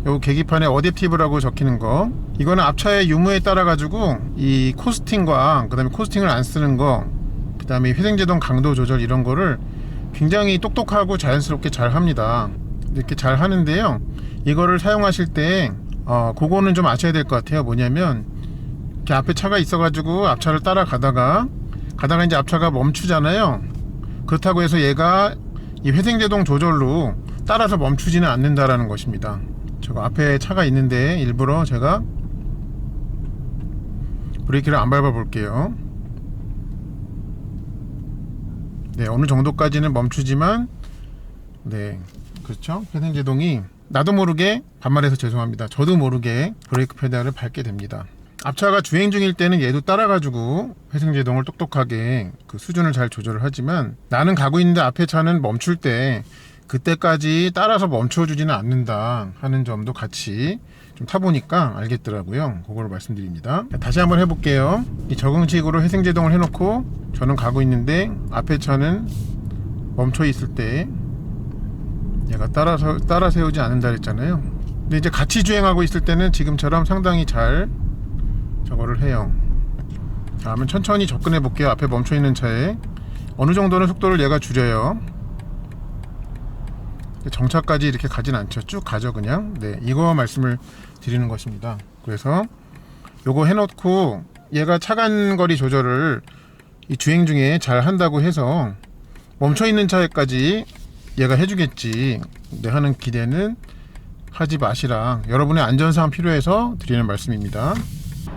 S1: 요 계기판에 어댑티브라고 적히는 거, 이거는 앞차의 유무에 따라 가지고 이 코스팅과 그 다음에 코스팅을 안 쓰는 거, 그 다음에 회생제동 강도 조절 이런 거를 굉장히 똑똑하고 자연스럽게 잘 합니다. 이렇게 잘 하는데요, 이거를 사용하실 때 그거는 좀 아셔야 될 것 같아요. 뭐냐면 이렇게 앞에 차가 있어 가지고 앞차를 따라가다가 이제 앞차가 멈추잖아요. 그렇다고 해서 얘가 이 회생제동 조절로 따라서 멈추지는 않는다라는 것입니다. 저거 앞에 차가 있는데 일부러 제가 브레이크를 안 밟아 볼게요. 네, 어느 정도까지는 멈추지만, 네, 그렇죠? 회생제동이 나도 모르게, 반말해서 죄송합니다, 저도 모르게 브레이크 페달을 밟게 됩니다. 앞차가 주행 중일 때는 얘도 따라가지고 회생제동을 똑똑하게 그 수준을 잘 조절을 하지만, 나는 가고 있는데 앞에 차는 멈출 때 그때까지 따라서 멈춰주지는 않는다 하는 점도 같이 좀 타보니까 알겠더라고요. 그걸 말씀드립니다. 다시 한번 해볼게요. 이 적응식으로 회생제동을 해놓고 저는 가고 있는데 앞에 차는 멈춰 있을 때 얘가 따라 세우지 않는다 했잖아요. 근데 이제 같이 주행하고 있을 때는 지금처럼 상당히 잘 저거를 해요. 자, 그러면 천천히 접근해 볼게요. 앞에 멈춰 있는 차에 어느 정도는 속도를 얘가 줄여요. 정차까지 이렇게 가진 않죠. 쭉 가죠 그냥. 네, 이거 말씀을 드리는 것입니다. 그래서 요거 해놓고 얘가 차간거리 조절을 이 주행 중에 잘 한다고 해서 멈춰있는 차에까지 얘가 해주겠지, 네, 하는 기대는 하지 마시라, 여러분의 안전사항 필요해서 드리는 말씀입니다.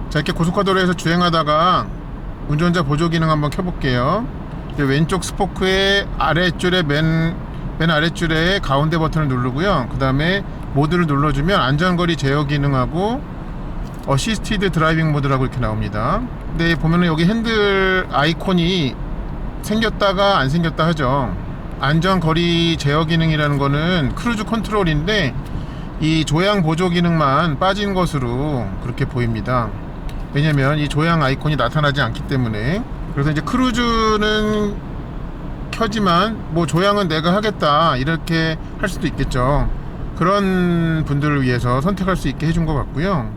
S1: 자, 이렇게 고속화도로에서 주행하다가 운전자 보조 기능 한번 켜볼게요. 왼쪽 스포크의 아래줄에 맨 아래줄에 가운데 버튼을 누르고요. 그 다음에 모드를 눌러주면 안전거리 제어 기능하고 어시스티드 드라이빙 모드라고 이렇게 나옵니다. 근데 보면은 여기 핸들 아이콘이 생겼다가 안 생겼다 하죠. 안전거리 제어 기능이라는 거는 크루즈 컨트롤인데 이 조향 보조 기능만 빠진 것으로 그렇게 보입니다. 왜냐면 이 조향 아이콘이 나타나지 않기 때문에. 그래서 이제 크루즈는 켜지만 뭐 조향은 내가 하겠다 이렇게 할 수도 있겠죠. 그런 분들을 위해서 선택할 수 있게 해준 것 같고요.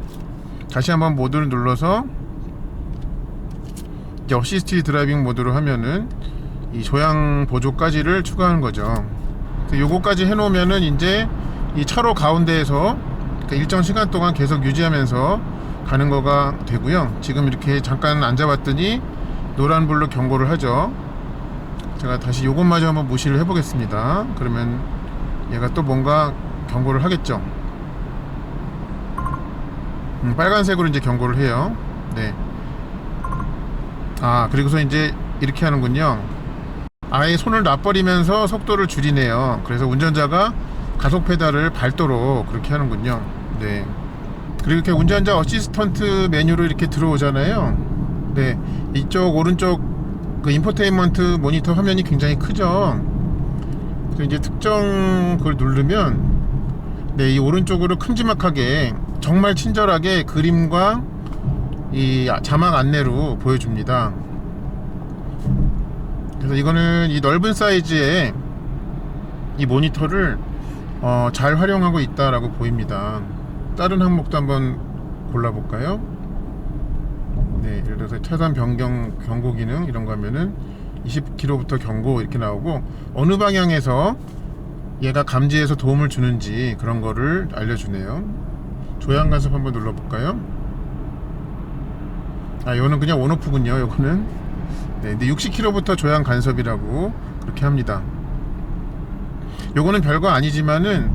S1: 다시 한번 모드를 눌러서 이제 어시스티드 드라이빙 모드로 하면은 이 조향 보조까지를 추가하는 거죠. 요거까지 해놓으면은 이제 이 차로 가운데에서 일정 시간 동안 계속 유지하면서 가는 거가 되고요. 지금 이렇게 잠깐 앉아봤더니 노란불로 경고를 하죠. 제가 다시 요것마저 한번 무시를 해보겠습니다. 그러면 얘가 또 뭔가 경고를 하겠죠. 빨간색으로 이제 경고를 해요. 네. 아, 그리고서 이제 이렇게 하는군요. 아예 손을 놔버리면서 속도를 줄이네요. 그래서 운전자가 가속 페달을 밟도록 그렇게 하는군요. 네. 그리고 이렇게 운전자 어시스턴트 메뉴로 이렇게 들어오잖아요. 네. 이쪽 오른쪽 그 인포테인먼트 모니터 화면이 굉장히 크죠. 그래서 이제 특정 그걸 누르면 네, 이 오른쪽으로 큼지막하게 정말 친절하게 그림과 이 자막 안내로 보여줍니다. 그래서 이거는 이 넓은 사이즈의 이 모니터를 잘 활용하고 있다라고 보입니다. 다른 항목도 한번 골라볼까요? 네, 예를 들어서 차선 변경 경고 기능 이런 거 하면은 20km부터 경고 이렇게 나오고 어느 방향에서 얘가 감지해서 도움을 주는지 그런 거를 알려주네요. 조향 간섭 한번 눌러볼까요? 아, 이거는 그냥 온오프군요. 이거는. 네, 근데 60km부터 조향 간섭이라고 그렇게 합니다. 요거는 별거 아니지만은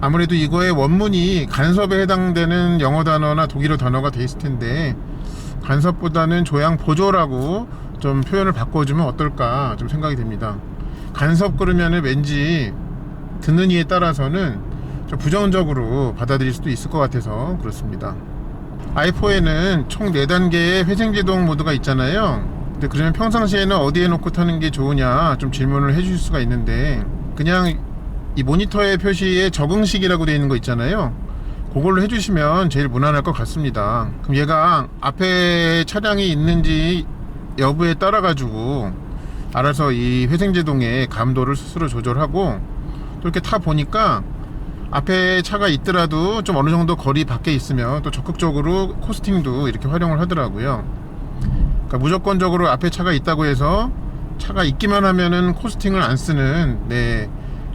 S1: 아무래도 이거의 원문이 간섭에 해당되는 영어 단어나 독일어 단어가 돼 있을 텐데 간섭보다는 조향 보조라고 좀 표현을 바꿔주면 어떨까 좀 생각이 됩니다. 간섭 그러면은 왠지 듣는 이에 따라서는 좀 부정적으로 받아들일 수도 있을 것 같아서 그렇습니다. i4에는 총 4단계의 회생제동 모드가 있잖아요. 근데 그러면 평상시에는 어디에 놓고 타는 게 좋으냐 좀 질문을 해주실 수가 있는데, 그냥 이 모니터의 표시에 적응식이라고 되어 있는 거 있잖아요. 그걸로 해주시면 제일 무난할 것 같습니다. 그럼 얘가 앞에 차량이 있는지 여부에 따라 가지고 알아서 이 회생제동의 감도를 스스로 조절하고, 또 이렇게 타 보니까 앞에 차가 있더라도 좀 어느 정도 거리 밖에 있으면 또 적극적으로 코스팅도 이렇게 활용을 하더라고요. 그러니까 무조건적으로 앞에 차가 있다고 해서 차가 있기만 하면은 코스팅을 안 쓰는, 네,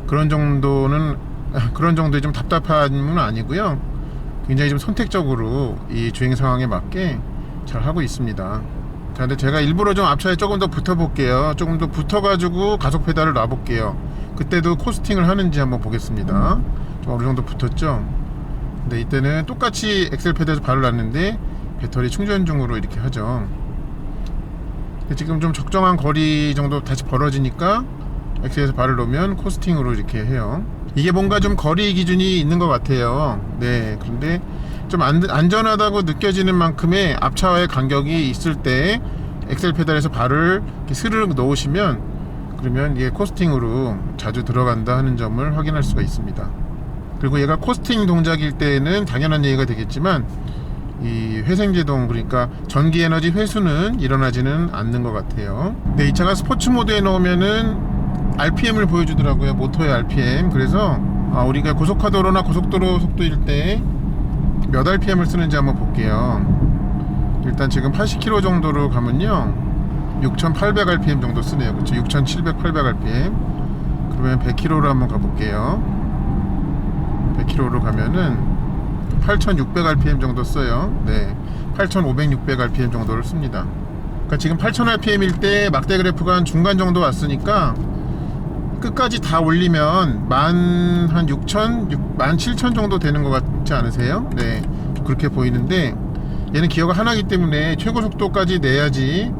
S1: 그런 정도의 좀 답답함은 아니고요. 굉장히 좀 선택적으로 이 주행 상황에 맞게 잘 하고 있습니다. 자, 근데 제가 일부러 좀 앞차에 조금 더 붙어 볼게요. 조금 더 붙어 가지고 가속 페달을 놔 볼게요. 그때도 코스팅을 하는지 한번 보겠습니다. 좀 어느 정도 붙었죠. 근데 이때는 똑같이 엑셀 패드에서 발을 놨는데 배터리 충전 중으로 이렇게 하죠. 지금 좀 적정한 거리 정도 다시 벌어지니까 엑셀에서 발을 놓으면 코스팅으로 이렇게 해요. 이게 뭔가 좀 거리 기준이 있는 것 같아요. 네, 그런데 좀 안전하다고 느껴지는 만큼의 앞차와의 간격이 있을 때 엑셀 페달에서 발을 이렇게 스르륵 놓으시면, 그러면 이게 코스팅으로 자주 들어간다 하는 점을 확인할 수가 있습니다. 그리고 얘가 코스팅 동작일 때는 당연한 얘기가 되겠지만, 이 회생제동, 그러니까 전기 에너지 회수는 일어나지는 않는 것 같아요. 네, 이 차가 스포츠 모드에 넣으면은 RPM을 보여주더라고요. 모터의 RPM. 그래서 우리가 고속화도로나 고속도로 속도일 때 몇 RPM을 쓰는지 한번 볼게요. 일단 지금 80km 정도로 가면요 6800rpm 정도 쓰네요. 그쵸? 6700, 800rpm. 그러면 100km로 한번 가볼게요. 100km로 가면은 8600rpm 정도 써요. 네, 8500, 600rpm 정도를 씁니다. 그러니까 지금 8000rpm일 때 막대 그래프가 한 중간 정도 왔으니까 끝까지 다 올리면 한 6000, 17000 정도 되는 것 같지 않으세요? 네, 그렇게 보이는데, 얘는 기어가 하나이기 때문에 최고 속도까지 내야지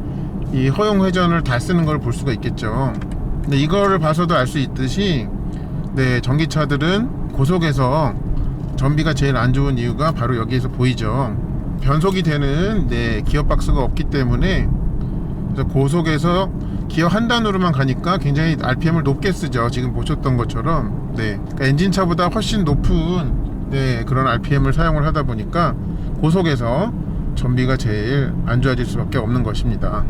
S1: 이 허용 회전을 다 쓰는 걸 볼 수가 있겠죠. 근데 이거를 봐서도 알 수 있듯이, 네, 전기차들은 고속에서 전비가 제일 안 좋은 이유가 바로 여기에서 보이죠. 변속이 되는 기어박스가 없기 때문에, 그래서 고속에서 기어 한 단으로만 가니까 굉장히 RPM을 높게 쓰죠. 지금 보셨던 것처럼. 네, 그러니까 엔진차보다 훨씬 높은 그런 RPM을 사용을 하다 보니까 고속에서 전비가 제일 안 좋아질 수밖에 없는 것입니다.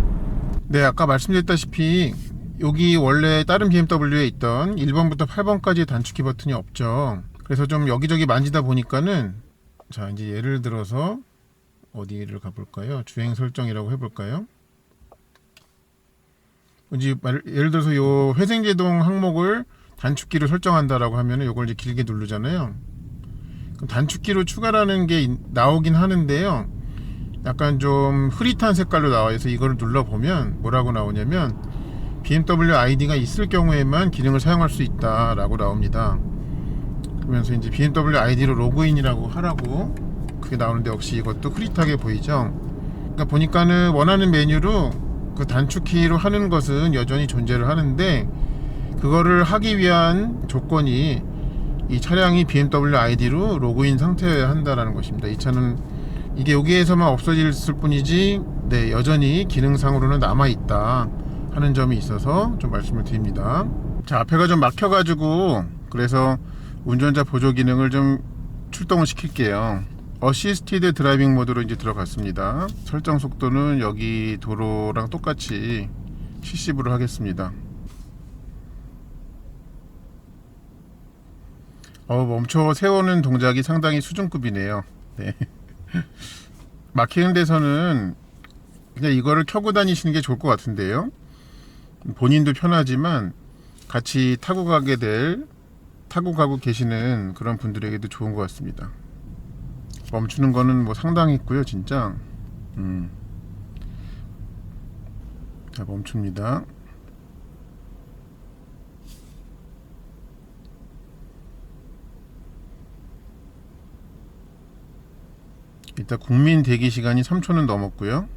S1: 네, 아까 말씀드렸다시피 여기 원래 다른 BMW에 있던 1번부터 8번까지 단축키 버튼이 없죠. 그래서 좀 여기저기 만지다 보니까는, 자, 이제 예를 들어서 어디를 가볼까요? 주행 설정이라고 해볼까요? 이제 예를 들어서 요 회생제동 항목을 단축키로 설정한다라고 하면은 요걸 이제 길게 누르잖아요. 그럼 단축키로 추가라는 게 나오긴 하는데요, 약간 좀 흐릿한 색깔로 나와서 이거를 눌러보면 뭐라고 나오냐면, BMW ID가 있을 경우에만 기능을 사용할 수 있다 라고 나옵니다. 그러면서 이제 BMW ID로 로그인이라고 하라고 그게 나오는데, 역시 이것도 흐릿하게 보이죠. 그러니까 보니까는 원하는 메뉴로 그 단축키로 하는 것은 여전히 존재를 하는데, 그거를 하기 위한 조건이 이 차량이 BMW ID로 로그인 상태여야 한다라는 것입니다. 이 차는 이게 여기에서만 없어질 뿐이지, 네, 여전히 기능상으로는 남아있다 하는 점이 있어서 좀 말씀을 드립니다. 자, 앞에가 좀 막혀가지고 그래서 운전자 보조 기능을 좀 출동을 시킬게요. 어시스티드 드라이빙 모드로 이제 들어갔습니다. 설정 속도는 여기 도로랑 똑같이 70으로 하겠습니다. 멈춰 세우는 동작이 상당히 수준급이네요. 네. 막히는 데서는 그냥 이거를 켜고 다니시는 게 좋을 것 같은데요. 본인도 편하지만 같이 타고 가고 계시는 그런 분들에게도 좋은 것 같습니다. 멈추는 거는 뭐 상당했고요, 진짜. 자, 멈춥니다. 일단 국민 대기 시간이 3초는 넘었고요.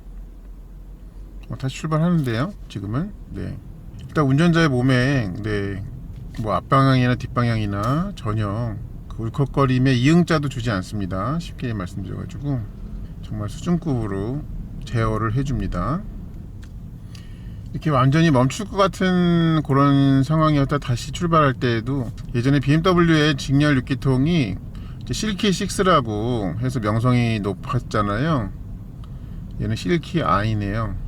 S1: 다시 출발하는데요, 지금은. 네, 일단 운전자의 몸에 뭐 앞방향이나 뒷방향이나 전혀 울컥거림에 이응자도 주지 않습니다. 쉽게 말씀드려가지고 정말 수준급으로 제어를 해줍니다. 이렇게 완전히 멈출 것 같은 그런 상황이었다 다시 출발할 때에도, 예전에 BMW의 직렬 6기통이 실키 6라고 해서 명성이 높았잖아요. 얘는 실키 I네요.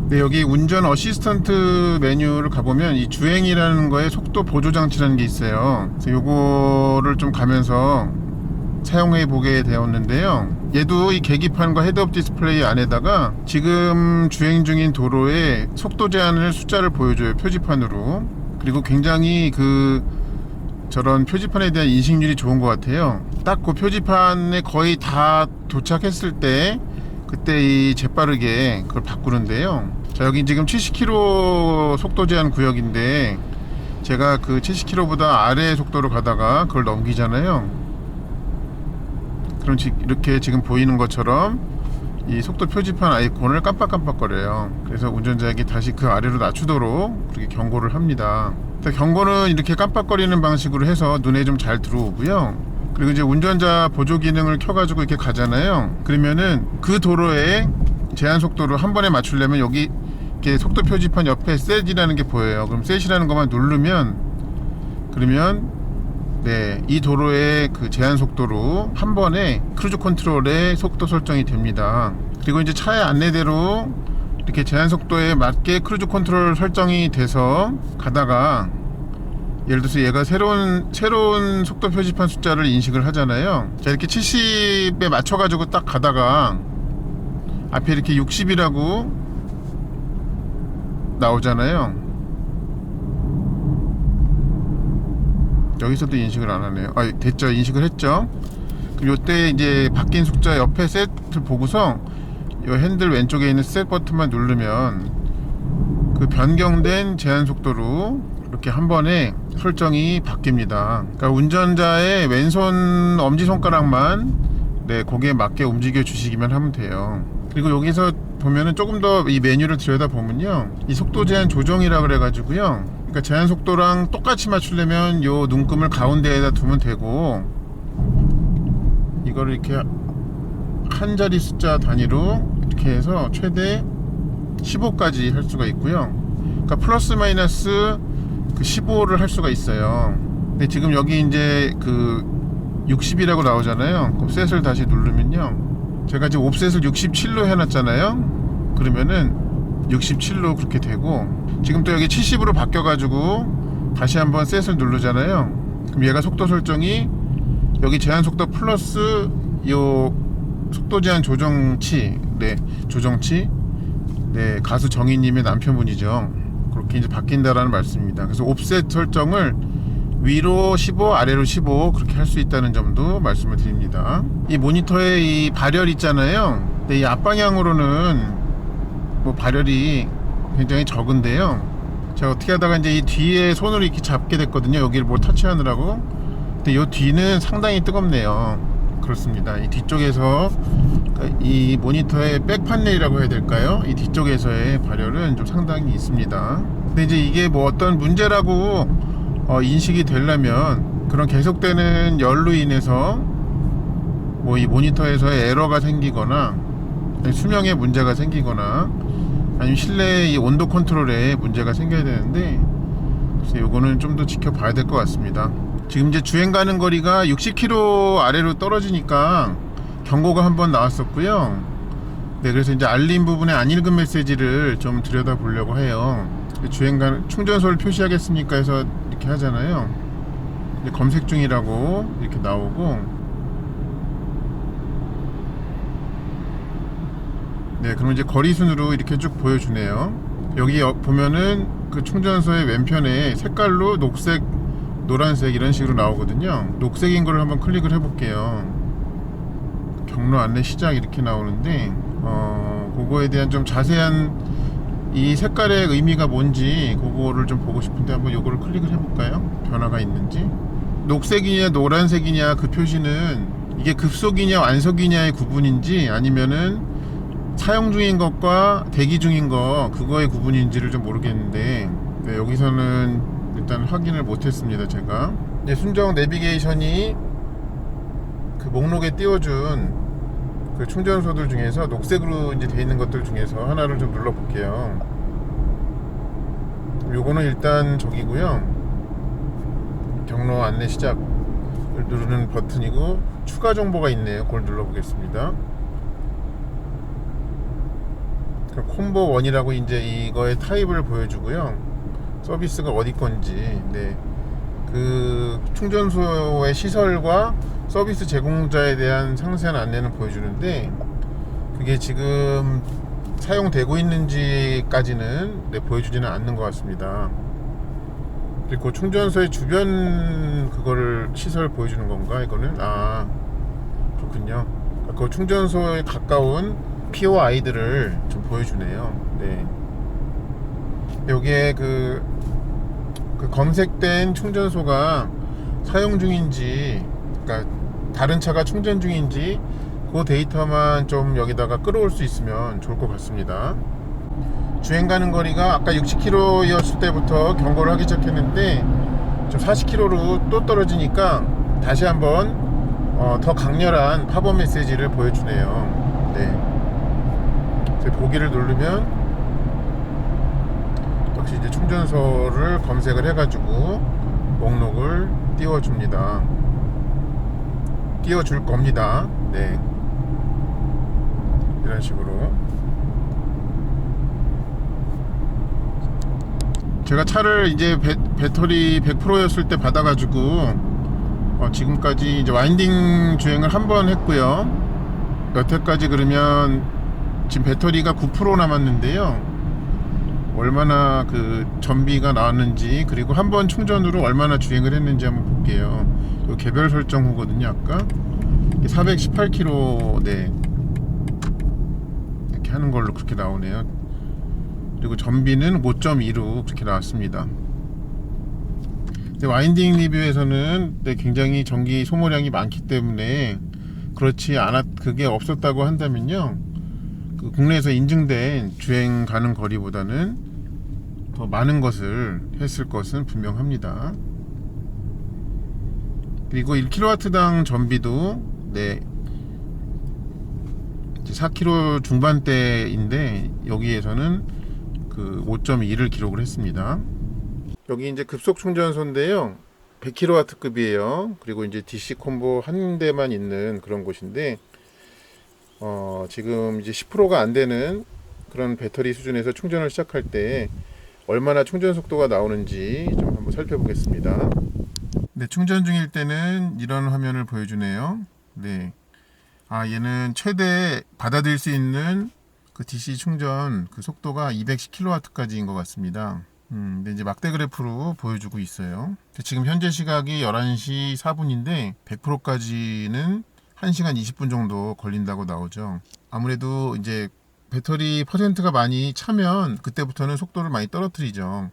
S1: 네, 여기 운전 어시스턴트 메뉴를 가보면 이 주행이라는 거에 속도 보조 장치라는 게 있어요. 그래서 요거를 좀 가면서 사용해 보게 되었는데요, 얘도 이 계기판과 헤드업 디스플레이 안에다가 지금 주행 중인 도로의 속도 제한을 숫자를 보여줘요, 표지판으로. 그리고 굉장히 저런 표지판에 대한 인식률이 좋은 것 같아요. 딱 그 표지판에 거의 다 도착했을 때 그때 이 재빠르게 그걸 바꾸는데요. 자, 여기 지금 70km 속도 제한 구역인데, 제가 그 70km보다 아래의 속도로 가다가 그걸 넘기잖아요. 그럼 이렇게 지금 보이는 것처럼 이 속도 표지판 아이콘을 깜빡깜빡거려요. 그래서 운전자에게 다시 그 아래로 낮추도록 그렇게 경고를 합니다. 경고는 이렇게 깜빡거리는 방식으로 해서 눈에 좀 잘 들어오고요. 그리고 이제 운전자 보조 기능을 켜가지고 이렇게 가잖아요. 그러면은 그 도로에 제한 속도를 한 번에 맞추려면 여기 이렇게 속도 표지판 옆에 셋이라는 게 보여요. 그럼 셋이라는 것만 누르면 그러면 네, 이 도로의 그 제한 속도로 한 번에 크루즈 컨트롤의 속도 설정이 됩니다. 그리고 이제 차의 안내대로 이렇게 제한 속도에 맞게 크루즈 컨트롤 설정이 돼서 가다가 예를 들어서 얘가 새로운 속도 표지판 숫자를 인식을 하잖아요. 자, 이렇게 70에 맞춰가지고 딱 가다가 앞에 이렇게 60이라고 나오잖아요. 여기서도 인식을 안 하네요. 아, 됐죠. 인식을 했죠. 그럼 요때 이제 바뀐 숫자 옆에 셋을 보고서 요 핸들 왼쪽에 있는 셋 버튼만 누르면 그 변경된 제한 속도로 이렇게 한 번에 설정이 바뀝니다. 그러니까 운전자의 왼손 엄지손가락만 네, 거기에 맞게 움직여 주시기만 하면 돼요. 그리고 여기서 보면은 조금 더 이 메뉴를 들여다보면요, 이 속도 제한 조정이라 그래가지고요, 그러니까 제한 속도랑 똑같이 맞추려면 요 눈금을 가운데에다 두면 되고, 이거를 이렇게 한 자리 숫자 단위로 이렇게 해서 최대 15까지 할 수가 있고요. 그러니까 플러스 마이너스 그 15를 할 수가 있어요. 근데 지금 여기 이제 그 60이라고 나오잖아요. 그럼 셋을 다시 누르면요, 제가 지금 옵셋을 67로 해놨잖아요. 그러면은 67로 그렇게 되고, 지금 또 여기 70으로 바뀌어가지고 다시 한번 셋을 누르잖아요. 그럼 얘가 속도 설정이 여기 제한 속도 플러스 요 속도 제한 조정치, 네, 조정치, 네, 가수 정희님의 남편분이죠. 그렇게 이제 바뀐다라는 말씀입니다. 그래서 옵셋 설정을 위로 15, 아래로 15 그렇게 할 수 있다는 점도 말씀을 드립니다. 이 모니터에 이 발열 있잖아요. 근데 이 앞방향으로는 뭐 발열이 굉장히 적은데요. 제가 어떻게 하다가 이제 이 뒤에 손으로 이렇게 잡게 됐거든요. 여기를 뭘 터치하느라고. 근데 이 뒤는 상당히 뜨겁네요. 그렇습니다. 이 뒤쪽에서 이 모니터의 백 판넬이라고 해야 될까요? 이 뒤쪽에서의 발열은 좀 상당히 있습니다. 근데 이제 이게 뭐 어떤 문제라고 인식이 되려면, 그런 계속되는 열로 인해서 뭐 이 모니터에서의 에러가 생기거나 수명에 문제가 생기거나 아니면 실내 이 온도 컨트롤에 문제가 생겨야 되는데, 그래서 요거는 좀 더 지켜봐야 될 것 같습니다. 지금 이제 주행 가는 거리가 60km 아래로 떨어지니까 경고가 한번 나왔었고요. 네, 그래서 이제 알림 부분에 안 읽은 메시지를 좀 들여다 보려고 해요. 주행 가는 충전소를 표시하겠습니까 해서 이렇게 하잖아요. 이제 검색 중이라고 이렇게 나오고, 네, 그럼 이제 거리순으로 이렇게 쭉 보여주네요. 여기 보면은 그 충전소의 왼편에 색깔로 녹색, 노란색 이런 식으로 나오거든요. 녹색인 거를 한번 클릭을 해볼게요. 경로 안내 시작 이렇게 나오는데, 그거에 대한 좀 자세한 이 색깔의 의미가 뭔지 그거를 좀 보고 싶은데 한번 요거를 클릭을 해볼까요? 변화가 있는지. 녹색이냐 노란색이냐 그 표시는 이게 급속이냐 완속이냐의 구분인지, 아니면은 사용 중인 것과 대기 중인 거 그거의 구분인지를 좀 모르겠는데, 네, 여기서는 일단 확인을 못했습니다. 제가 네, 순정 내비게이션이 그 목록에 띄워준 그 충전소들 중에서 녹색으로 이제 돼 있는 것들 중에서 하나를 좀 눌러 볼게요. 요거는 일단 저기고요, 경로 안내 시작을 누르는 버튼이고, 추가 정보가 있네요. 그걸 눌러 보겠습니다. 콤보 1이라고 이제 이거의 타입을 보여주고요, 서비스가 어디 건지, 네, 그 충전소의 시설과 서비스 제공자에 대한 상세한 안내는 보여주는데, 그게 지금 사용되고 있는지까지는 네, 보여주지는 않는 것 같습니다. 그리고 충전소의 주변 그거를 시설 보여주는 건가 이거는? 아, 그렇군요. 그 충전소에 가까운 POI들을 좀 보여주네요. 네. 여기에 그 검색된 충전소가 사용 중인지, 그러니까 다른 차가 충전 중인지 그 데이터만 좀 여기다가 끌어올 수 있으면 좋을 것 같습니다. 주행 가는 거리가 아까 60km였을 때부터 경고를 하기 시작했는데 좀 40km로 또 떨어지니까 다시 한번 더 강렬한 팝업 메시지를 보여주네요. 네. 이제 보기를 누르면 역시 이제 충전소를 검색을 해가지고 목록을 띄워줄 겁니다. 네. 이런 식으로 제가 차를 이제 배터리 100%였을 때 받아가지고 지금까지 이제 와인딩 주행을 한 번 했고요. 여태까지 그러면 지금 배터리가 9% 남았는데요. 얼마나 그 전비가 나왔는지, 그리고 한 번 충전으로 얼마나 주행을 했는지 한번 볼게요. 이 개별 설정 후거든요. 아까 418km 네. 이렇게 하는 걸로 그렇게 나오네요. 그리고 전비는 5.2로 그렇게 나왔습니다. 와인딩 리뷰에서는 굉장히 전기 소모량이 많기 때문에 그게 없었다고 한다면요, 그 국내에서 인증된 주행 가는 거리보다는 더 많은 것을 했을 것은 분명합니다. 그리고 1kW당 전비도 네, 4km 중반대인데 여기에서는 그 5.2를 기록을 했습니다. 여기 이제 급속 충전소인데요, 100kW급이에요. 그리고 이제 DC 콤보 한 대만 있는 그런 곳인데 지금 이제 10%가 안 되는 그런 배터리 수준에서 충전을 시작할 때 얼마나 충전 속도가 나오는지 좀 한번 살펴보겠습니다. 네, 충전 중일 때는 이런 화면을 보여주네요. 네. 얘는 최대 받아들일 수 있는 그 DC 충전 그 속도가 210kW까지인 것 같습니다. 근데 이제 막대 그래프로 보여주고 있어요. 지금 현재 시각이 11시 4분인데 100%까지는 1시간 20분 정도 걸린다고 나오죠. 아무래도 이제 배터리 퍼센트가 많이 차면 그때부터는 속도를 많이 떨어뜨리죠.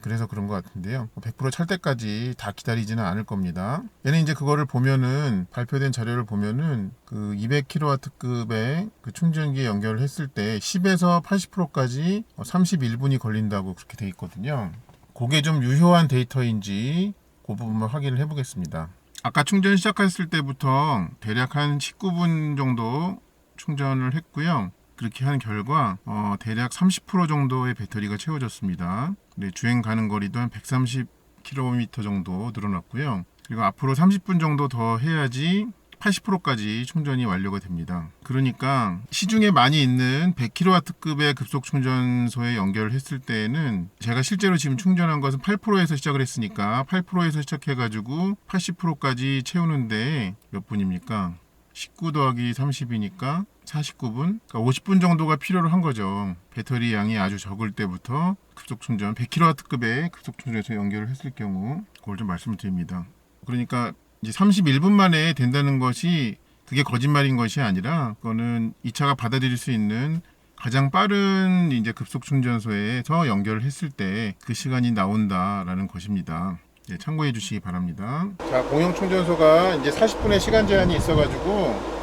S1: 그래서 그런 것 같은데요. 100% 찰 때까지 다 기다리지는 않을 겁니다. 얘는 이제 그거를 보면은, 발표된 자료를 보면은 그 200kW급의 그 충전기에 연결을 했을 때 10에서 80%까지 31분이 걸린다고 그렇게 돼 있거든요. 그게 좀 유효한 데이터인지 그 부분만 확인을 해보겠습니다. 아까 충전 시작했을 때부터 대략 한 19분 정도 충전을 했고요. 그렇게 한 결과 대략 30% 정도의 배터리가 채워졌습니다. 네, 주행 가는 거리도 한 130km 정도 늘어났고요. 그리고 앞으로 30분 정도 더 해야지 80%까지 충전이 완료가 됩니다. 그러니까 시중에 많이 있는 100kW급의 급속 충전소에 연결을 했을 때는, 제가 실제로 지금 충전한 것은 8%에서 시작을 했으니까 8%에서 시작해가지고 80%까지 채우는데 몇 분입니까? 19 더하기 30이니까 49분? 그러니까 50분 정도가 필요로 한 거죠. 배터리 양이 아주 적을 때부터 급속 충전, 100kW급의 급속 충전에서 연결을 했을 경우, 그걸 좀 말씀을 드립니다. 그러니까 이제 31분 만에 된다는 것이 그게 거짓말인 것이 아니라, 그거는 이 차가 받아들일 수 있는 가장 빠른 이제 급속 충전소에서 연결을 했을 때 그 시간이 나온다라는 것입니다. 네, 참고해 주시기 바랍니다. 자, 공용 충전소가 이제 40분의 시간 제한이 있어가지고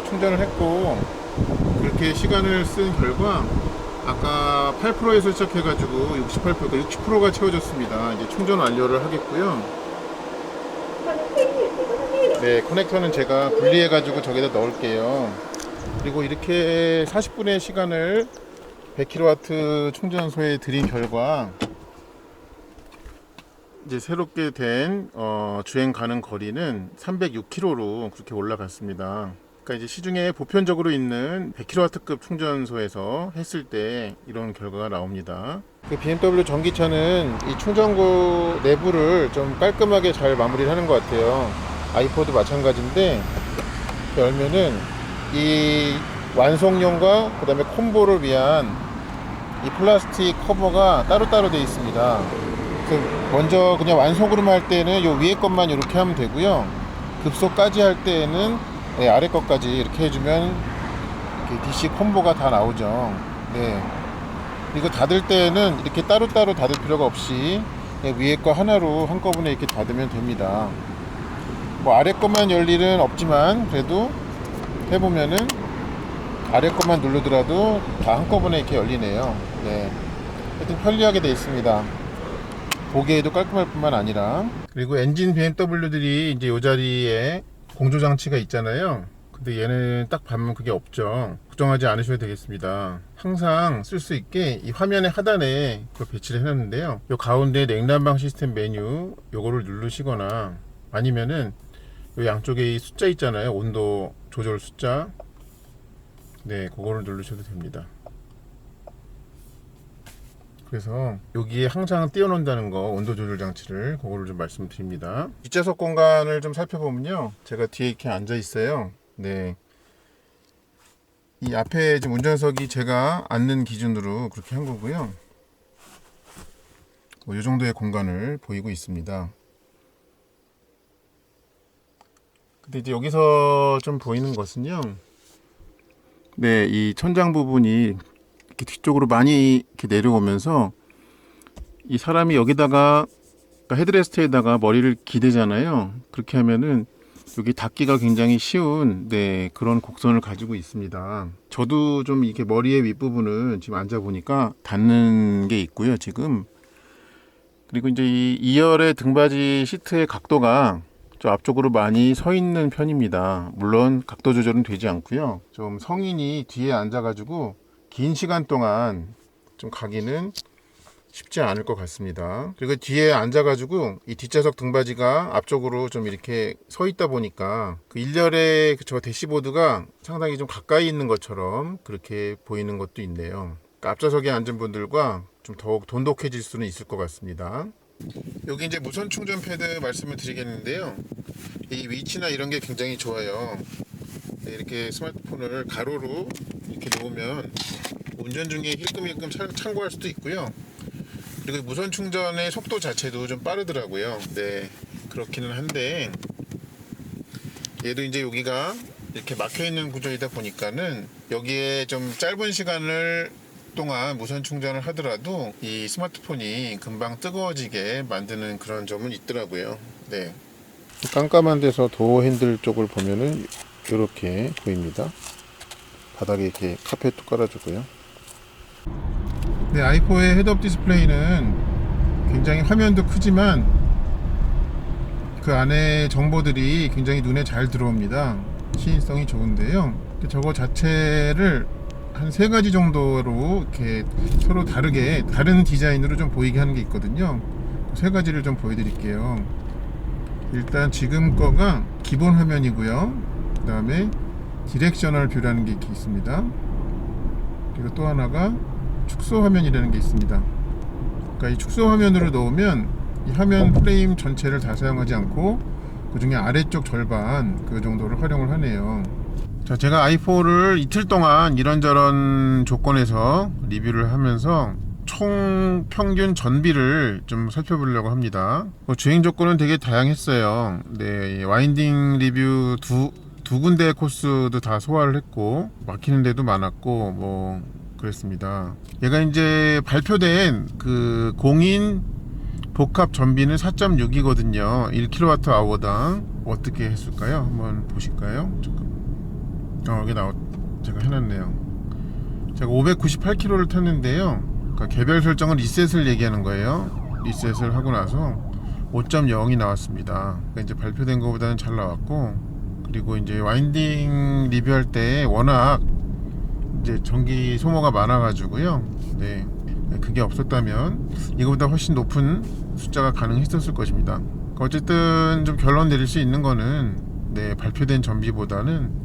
S1: 충전을 했고, 그렇게 시간을 쓴 결과 아까 8%에서 시작해가지고 68%, 그러니까 60%가 채워졌습니다. 이제 충전 완료를 하겠고요. 네, 커넥터는 제가 분리해가지고 저기다 넣을게요. 그리고 이렇게 40분의 시간을 100kW 충전소에 들인 결과 이제 새롭게 된 주행 가능 거리는 306km로 그렇게 올라갔습니다. 그러니까 이제 시중에 보편적으로 있는 100kW급 충전소에서 했을 때 이런 결과가 나옵니다. 그 BMW 전기차는 이 충전구 내부를 좀 깔끔하게 잘 마무리를 하는 것 같아요. 아이포도 마찬가지인데, 열면은 이 완성용과 그 다음에 콤보를 위한 이 플라스틱 커버가 따로따로 되어 있습니다. 먼저 그냥 완속으로만 할 때는 요 위에 것만 이렇게 하면 되고요. 급속까지 할 때는 아래 것까지 이렇게 해주면 이렇게 DC 콤보가 다 나오죠. 네. 이거 닫을 때는 이렇게 따로따로 닫을 필요가 없이 위에 거 하나로 한꺼번에 이렇게 닫으면 됩니다. 뭐 아래 것만 열 일은 없지만 그래도 해보면은 아래 것만 누르더라도 다 한꺼번에 이렇게 열리네요. 네. 하여튼 편리하게 되어 있습니다. 보기에도 깔끔할 뿐만 아니라. 그리고 엔진 BMW들이 이제 이 자리에 공조장치가 있잖아요. 근데 얘는 딱 보면 그게 없죠. 걱정하지 않으셔도 되겠습니다. 항상 쓸 수 있게 이 화면의 하단에 그걸 배치를 해놨는데요. 요 가운데 냉난방 시스템 메뉴 요거를 누르시거나 아니면은 요 양쪽에 이 숫자 있잖아요. 온도 조절 숫자. 네, 그거를 누르셔도 됩니다. 그래서 여기에 항상 띄워놓는다는 거, 온도 조절 장치를, 그거를 좀 말씀드립니다. 뒷좌석 공간을 좀 살펴보면요, 제가 뒤에 이렇게 앉아 있어요. 네, 이 앞에 지금 운전석이 제가 앉는 기준으로 그렇게 한 거고요. 뭐 이 정도의 공간을 보이고 있습니다. 근데 이제 여기서 좀 보이는 것은요, 네, 이 천장 부분이 이렇게 뒤쪽으로 많이 이렇게 내려오면서 이 사람이 여기다가 그러니까 헤드레스트에다가 머리를 기대잖아요. 그렇게 하면은 여기 닿기가 굉장히 쉬운 그런 곡선을 가지고 있습니다. 저도 좀 이렇게 머리의 윗부분은 지금 앉아 보니까 닿는 게 있고요, 지금. 그리고 이제 이 2열의 등받이 시트의 각도가 좀 앞쪽으로 많이 서 있는 편입니다. 물론 각도 조절은 되지 않고요. 좀 성인이 뒤에 앉아가지고 긴 시간 동안 좀 가기는 쉽지 않을 것 같습니다. 그리고 뒤에 앉아가지고 이 뒷좌석 등받이가 앞쪽으로 좀 이렇게 서 있다 보니까 그 1열의 저 대시보드가 상당히 좀 가까이 있는 것처럼 그렇게 보이는 것도 있네요. 그러니까 앞좌석에 앉은 분들과 좀 더욱 돈독해질 수는 있을 것 같습니다. 여기 이제 무선 충전 패드 말씀을 드리겠는데요. 이 위치나 이런 게 굉장히 좋아요. 이렇게 스마트폰을 가로로 이렇게 놓으면 운전 중에 힐끔힐끔 참고할 수도 있고요. 그리고 무선 충전의 속도 자체도 좀 빠르더라고요. 네, 그렇기는 한데 얘도 이제 여기가 이렇게 막혀 있는 구조이다 보니까는 여기에 좀 짧은 시간을 동안 무선 충전을 하더라도 이 스마트폰이 금방 뜨거워지게 만드는 그런 점은 있더라고요. 네, 깜깜한 데서 도어 핸들 쪽을 보면은 이렇게 보입니다. 바닥에 이렇게 카펫도 깔아주고요. 네, i4의 헤드업 디스플레이는 굉장히 화면도 크지만 그 안에 정보들이 굉장히 눈에 잘 들어옵니다. 시인성이 좋은데요. 저거 자체를 한 3가지 정도로 이렇게 서로 다르게 다른 디자인으로 좀 보이게 하는 게 있거든요. 그 3가지를 좀 보여드릴게요. 일단 지금 거가 기본 화면이고요. 그 다음에 디렉셔널 뷰라는 게 이렇게 있습니다. 그리고 또 하나가 축소 화면이라는 게 있습니다. 그러니까 이 축소 화면으로 넣으면 이 화면 프레임 전체를 다 사용하지 않고 그 중에 아래쪽 절반 그 정도를 활용을 하네요. 자, 제가 i4를 이틀 동안 이런저런 조건에서 리뷰를 하면서 총 평균 전비를 좀 살펴보려고 합니다. 주행 조건은 되게 다양했어요. 네, 와인딩 리뷰 두 군데 코스도 다 소화를 했고 막히는 데도 많았고 뭐 그랬습니다. 얘가 이제 발표된 그 공인 복합 전비는 4.6이거든요 1kWh당. 어떻게 했을까요? 한번 보실까요? 여기 제가 해놨네요. 제가 598km를 탔는데요. 그러니까 개별 설정은 리셋을 얘기하는 거예요. 리셋을 하고 나서 5.0이 나왔습니다. 그러니까 이제 발표된 것보다는 잘 나왔고, 그리고 이제 와인딩 리뷰할 때 워낙 이제 전기 소모가 많아가지고요. 네, 그게 없었다면 이거보다 훨씬 높은 숫자가 가능했었을 것입니다. 어쨌든 좀 결론 내릴 수 있는 거는 네, 발표된 전비보다는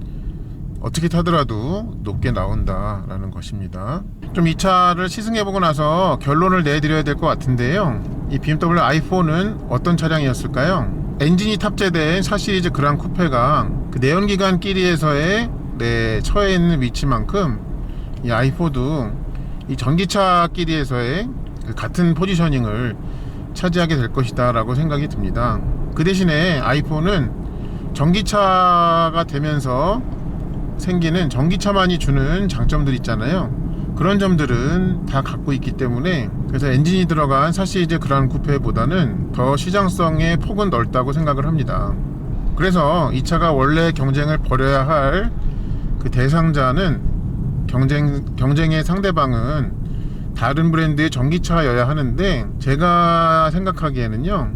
S1: 어떻게 타더라도 높게 나온다라는 것입니다. 좀 이 차를 시승해보고 나서 결론을 내드려야 될 것 같은데요. 이 BMW i4는 어떤 차량이었을까요? 엔진이 탑재된 4시리즈 그랑 쿠페가 그 내연기관 끼리에서의 처해 있는 위치만큼 이 i4도 이 전기차 끼리에서의 그 같은 포지셔닝을 차지하게 될 것이다 라고 생각이 듭니다. 그 대신에 i4는 전기차가 되면서 생기는 전기차만이 주는 장점들 있잖아요. 그런 점들은 다 갖고 있기 때문에 그래서 엔진이 들어간 4시리즈 그랑 쿠페보다는 더 시장성의 폭은 넓다고 생각을 합니다. 그래서 이 차가 원래 경쟁을 벌여야 할 2열 4시리즈 그랑 쿠페는 4시리즈 그랑 쿠페보다는 더 시장성의 폭은 넓다고 생각을 합니다. 그래서 이 차가 원래 경쟁을 벌여야 할 2열 4시리즈 그랑 쿠페는 4시리즈 그랑 쿠페보다는 더 시장성의 폭은 넓다고 생각을 합니다. 그래서 이 차가 원래 경쟁을 벌여야 할 그 대상자는 경쟁의 상대방은 다른 브랜드의 전기차여야 하는데, 제가 생각하기에는요,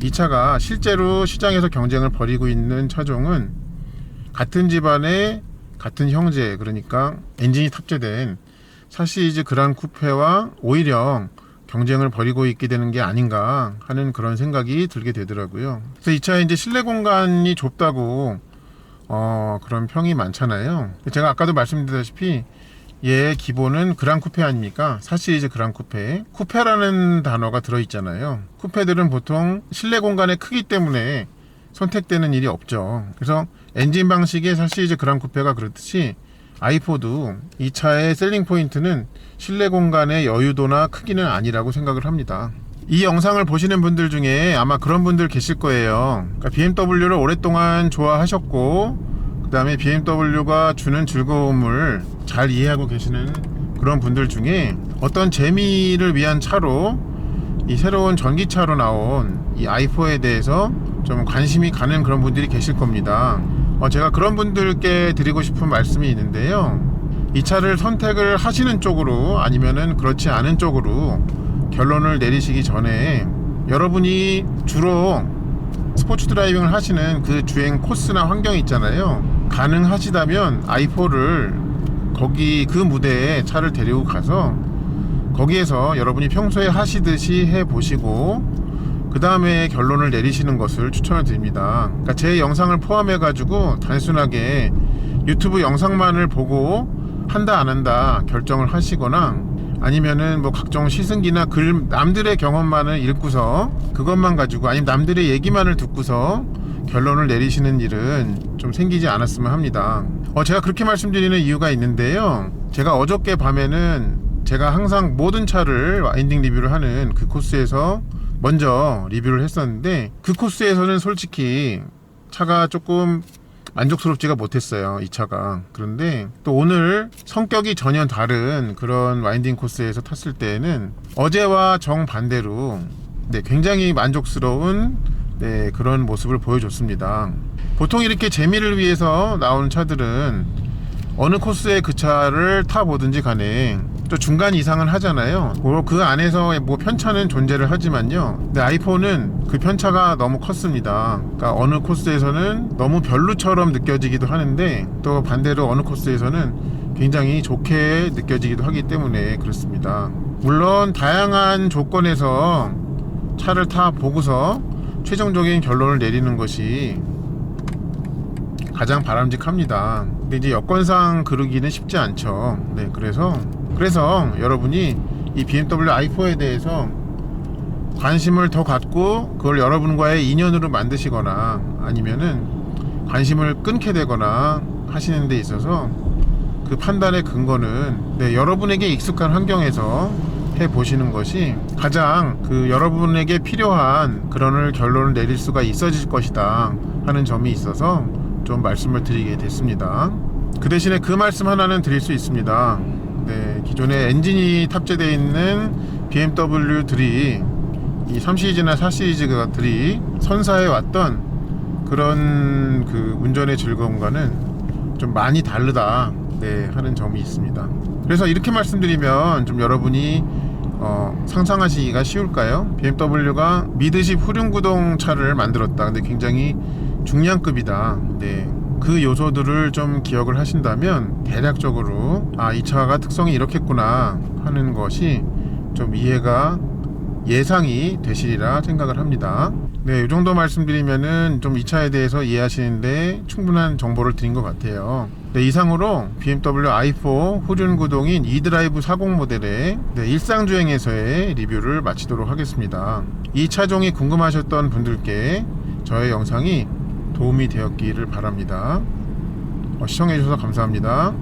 S1: 이 차가 실제로 시장에서 경쟁을 벌이고 있는 차종은 같은 집안의 같은 형제, 그러니까 엔진이 탑재된 샤시즈 그란 쿠페와 오히려 경쟁을 벌이고 있게 되는 게 아닌가 하는 그런 생각이 들게 되더라고요. 그래서 이 차에 이제 실내 공간이 좁다고 그런 평이 많잖아요. 제가 아까도 말씀드렸다시피 얘의 기본은 그란 쿠페 아닙니까? 샤시즈 그란 쿠페. 쿠페라는 단어가 들어있잖아요. 쿠페들은 보통 실내 공간의 크기 때문에 선택되는 일이 없죠. 그래서 엔진 방식의 샤시즈 그란 쿠페가 그렇듯이 i4도 이 차의 셀링 포인트는 실내 공간의 여유도나 크기는 아니라고 생각을 합니다. 이 영상을 보시는 분들 중에 아마 그런 분들 계실 거예요. 그러니까 BMW를 오랫동안 좋아하셨고, 그 다음에 BMW가 주는 즐거움을 잘 이해하고 계시는 그런 분들 중에 어떤 재미를 위한 차로 이 새로운 전기차로 나온 이 i4에 대해서 좀 관심이 가는 그런 분들이 계실 겁니다. 제가 그런 분들께 드리고 싶은 말씀이 있는데요, 이 차를 선택을 하시는 쪽으로 아니면은 그렇지 않은 쪽으로 결론을 내리시기 전에 여러분이 주로 스포츠 드라이빙을 하시는 그 주행 코스나 환경이 있잖아요. 가능하시다면 i4를 거기 그 무대에 차를 데리고 가서 거기에서 여러분이 평소에 하시듯이 해보시고 그 다음에 결론을 내리시는 것을 추천을 드립니다. 그러니까 제 영상을 포함해 가지고 단순하게 유튜브 영상만을 보고 한다 안 한다 결정을 하시거나, 아니면은 뭐 각종 시승기나 글, 남들의 경험만을 읽고서 그것만 가지고, 아니면 남들의 얘기만을 듣고서 결론을 내리시는 일은 좀 생기지 않았으면 합니다. 제가 그렇게 말씀드리는 이유가 있는데요, 제가 어저께 밤에는 제가 항상 모든 차를 와인딩 리뷰를 하는 그 코스에서 먼저 리뷰를 했었는데, 그 코스에서는 솔직히 차가 조금 만족스럽지가 못했어요, 이 차가. 그런데 또 오늘 성격이 전혀 다른 그런 와인딩 코스에서 탔을 때에는 어제와 정반대로 굉장히 만족스러운 그런 모습을 보여줬습니다. 보통 이렇게 재미를 위해서 나오는 차들은 어느 코스에 그 차를 타보든지 간에 또 중간 이상은 하잖아요. 그 안에서 뭐 편차는 존재를 하지만요, 근데 i4는 그 편차가 너무 컸습니다. 그러니까 어느 코스에서는 너무 별로처럼 느껴지기도 하는데, 또 반대로 어느 코스에서는 굉장히 좋게 느껴지기도 하기 때문에 그렇습니다. 물론 다양한 조건에서 차를 타 보고서 최종적인 결론을 내리는 것이 가장 바람직합니다. 근데 이제 여건상 그러기는 쉽지 않죠. 그래서 여러분이 이 BMW i4에 대해서 관심을 더 갖고 그걸 여러분과의 인연으로 만드시거나, 아니면은 관심을 끊게 되거나 하시는 데 있어서 그 판단의 근거는 여러분에게 익숙한 환경에서 해보시는 것이 가장 여러분에게 필요한 그런 결론을 내릴 수가 있어질 것이다 하는 점이 있어서 좀 말씀을 드리게 됐습니다. 그 대신에 그 말씀 하나는 드릴 수 있습니다. 기존에 엔진이 탑재되어 있는 BMW들이 이 3시리즈나 4시리즈들이 선사해 왔던 그런 그 운전의 즐거움과는 좀 많이 다르다 하는 점이 있습니다. 그래서 이렇게 말씀드리면 좀 여러분이 상상하시기가 쉬울까요? BMW가 미드십 후륜구동 차를 만들었다. 근데 굉장히 중량급이다. 그 요소들을 좀 기억을 하신다면 대략적으로 이 차가 특성이 이렇겠구나 하는 것이 좀 이해가 예상이 되시리라 생각을 합니다. 이 정도 말씀드리면은 좀 이 차에 대해서 이해하시는데 충분한 정보를 드린 것 같아요. 이상으로 BMW i4 후륜구동인 e드라이브 40 모델의 일상주행에서의 리뷰를 마치도록 하겠습니다. 이 차종이 궁금하셨던 분들께 저의 영상이 도움이 되었기를 바랍니다. 시청해주셔서 감사합니다.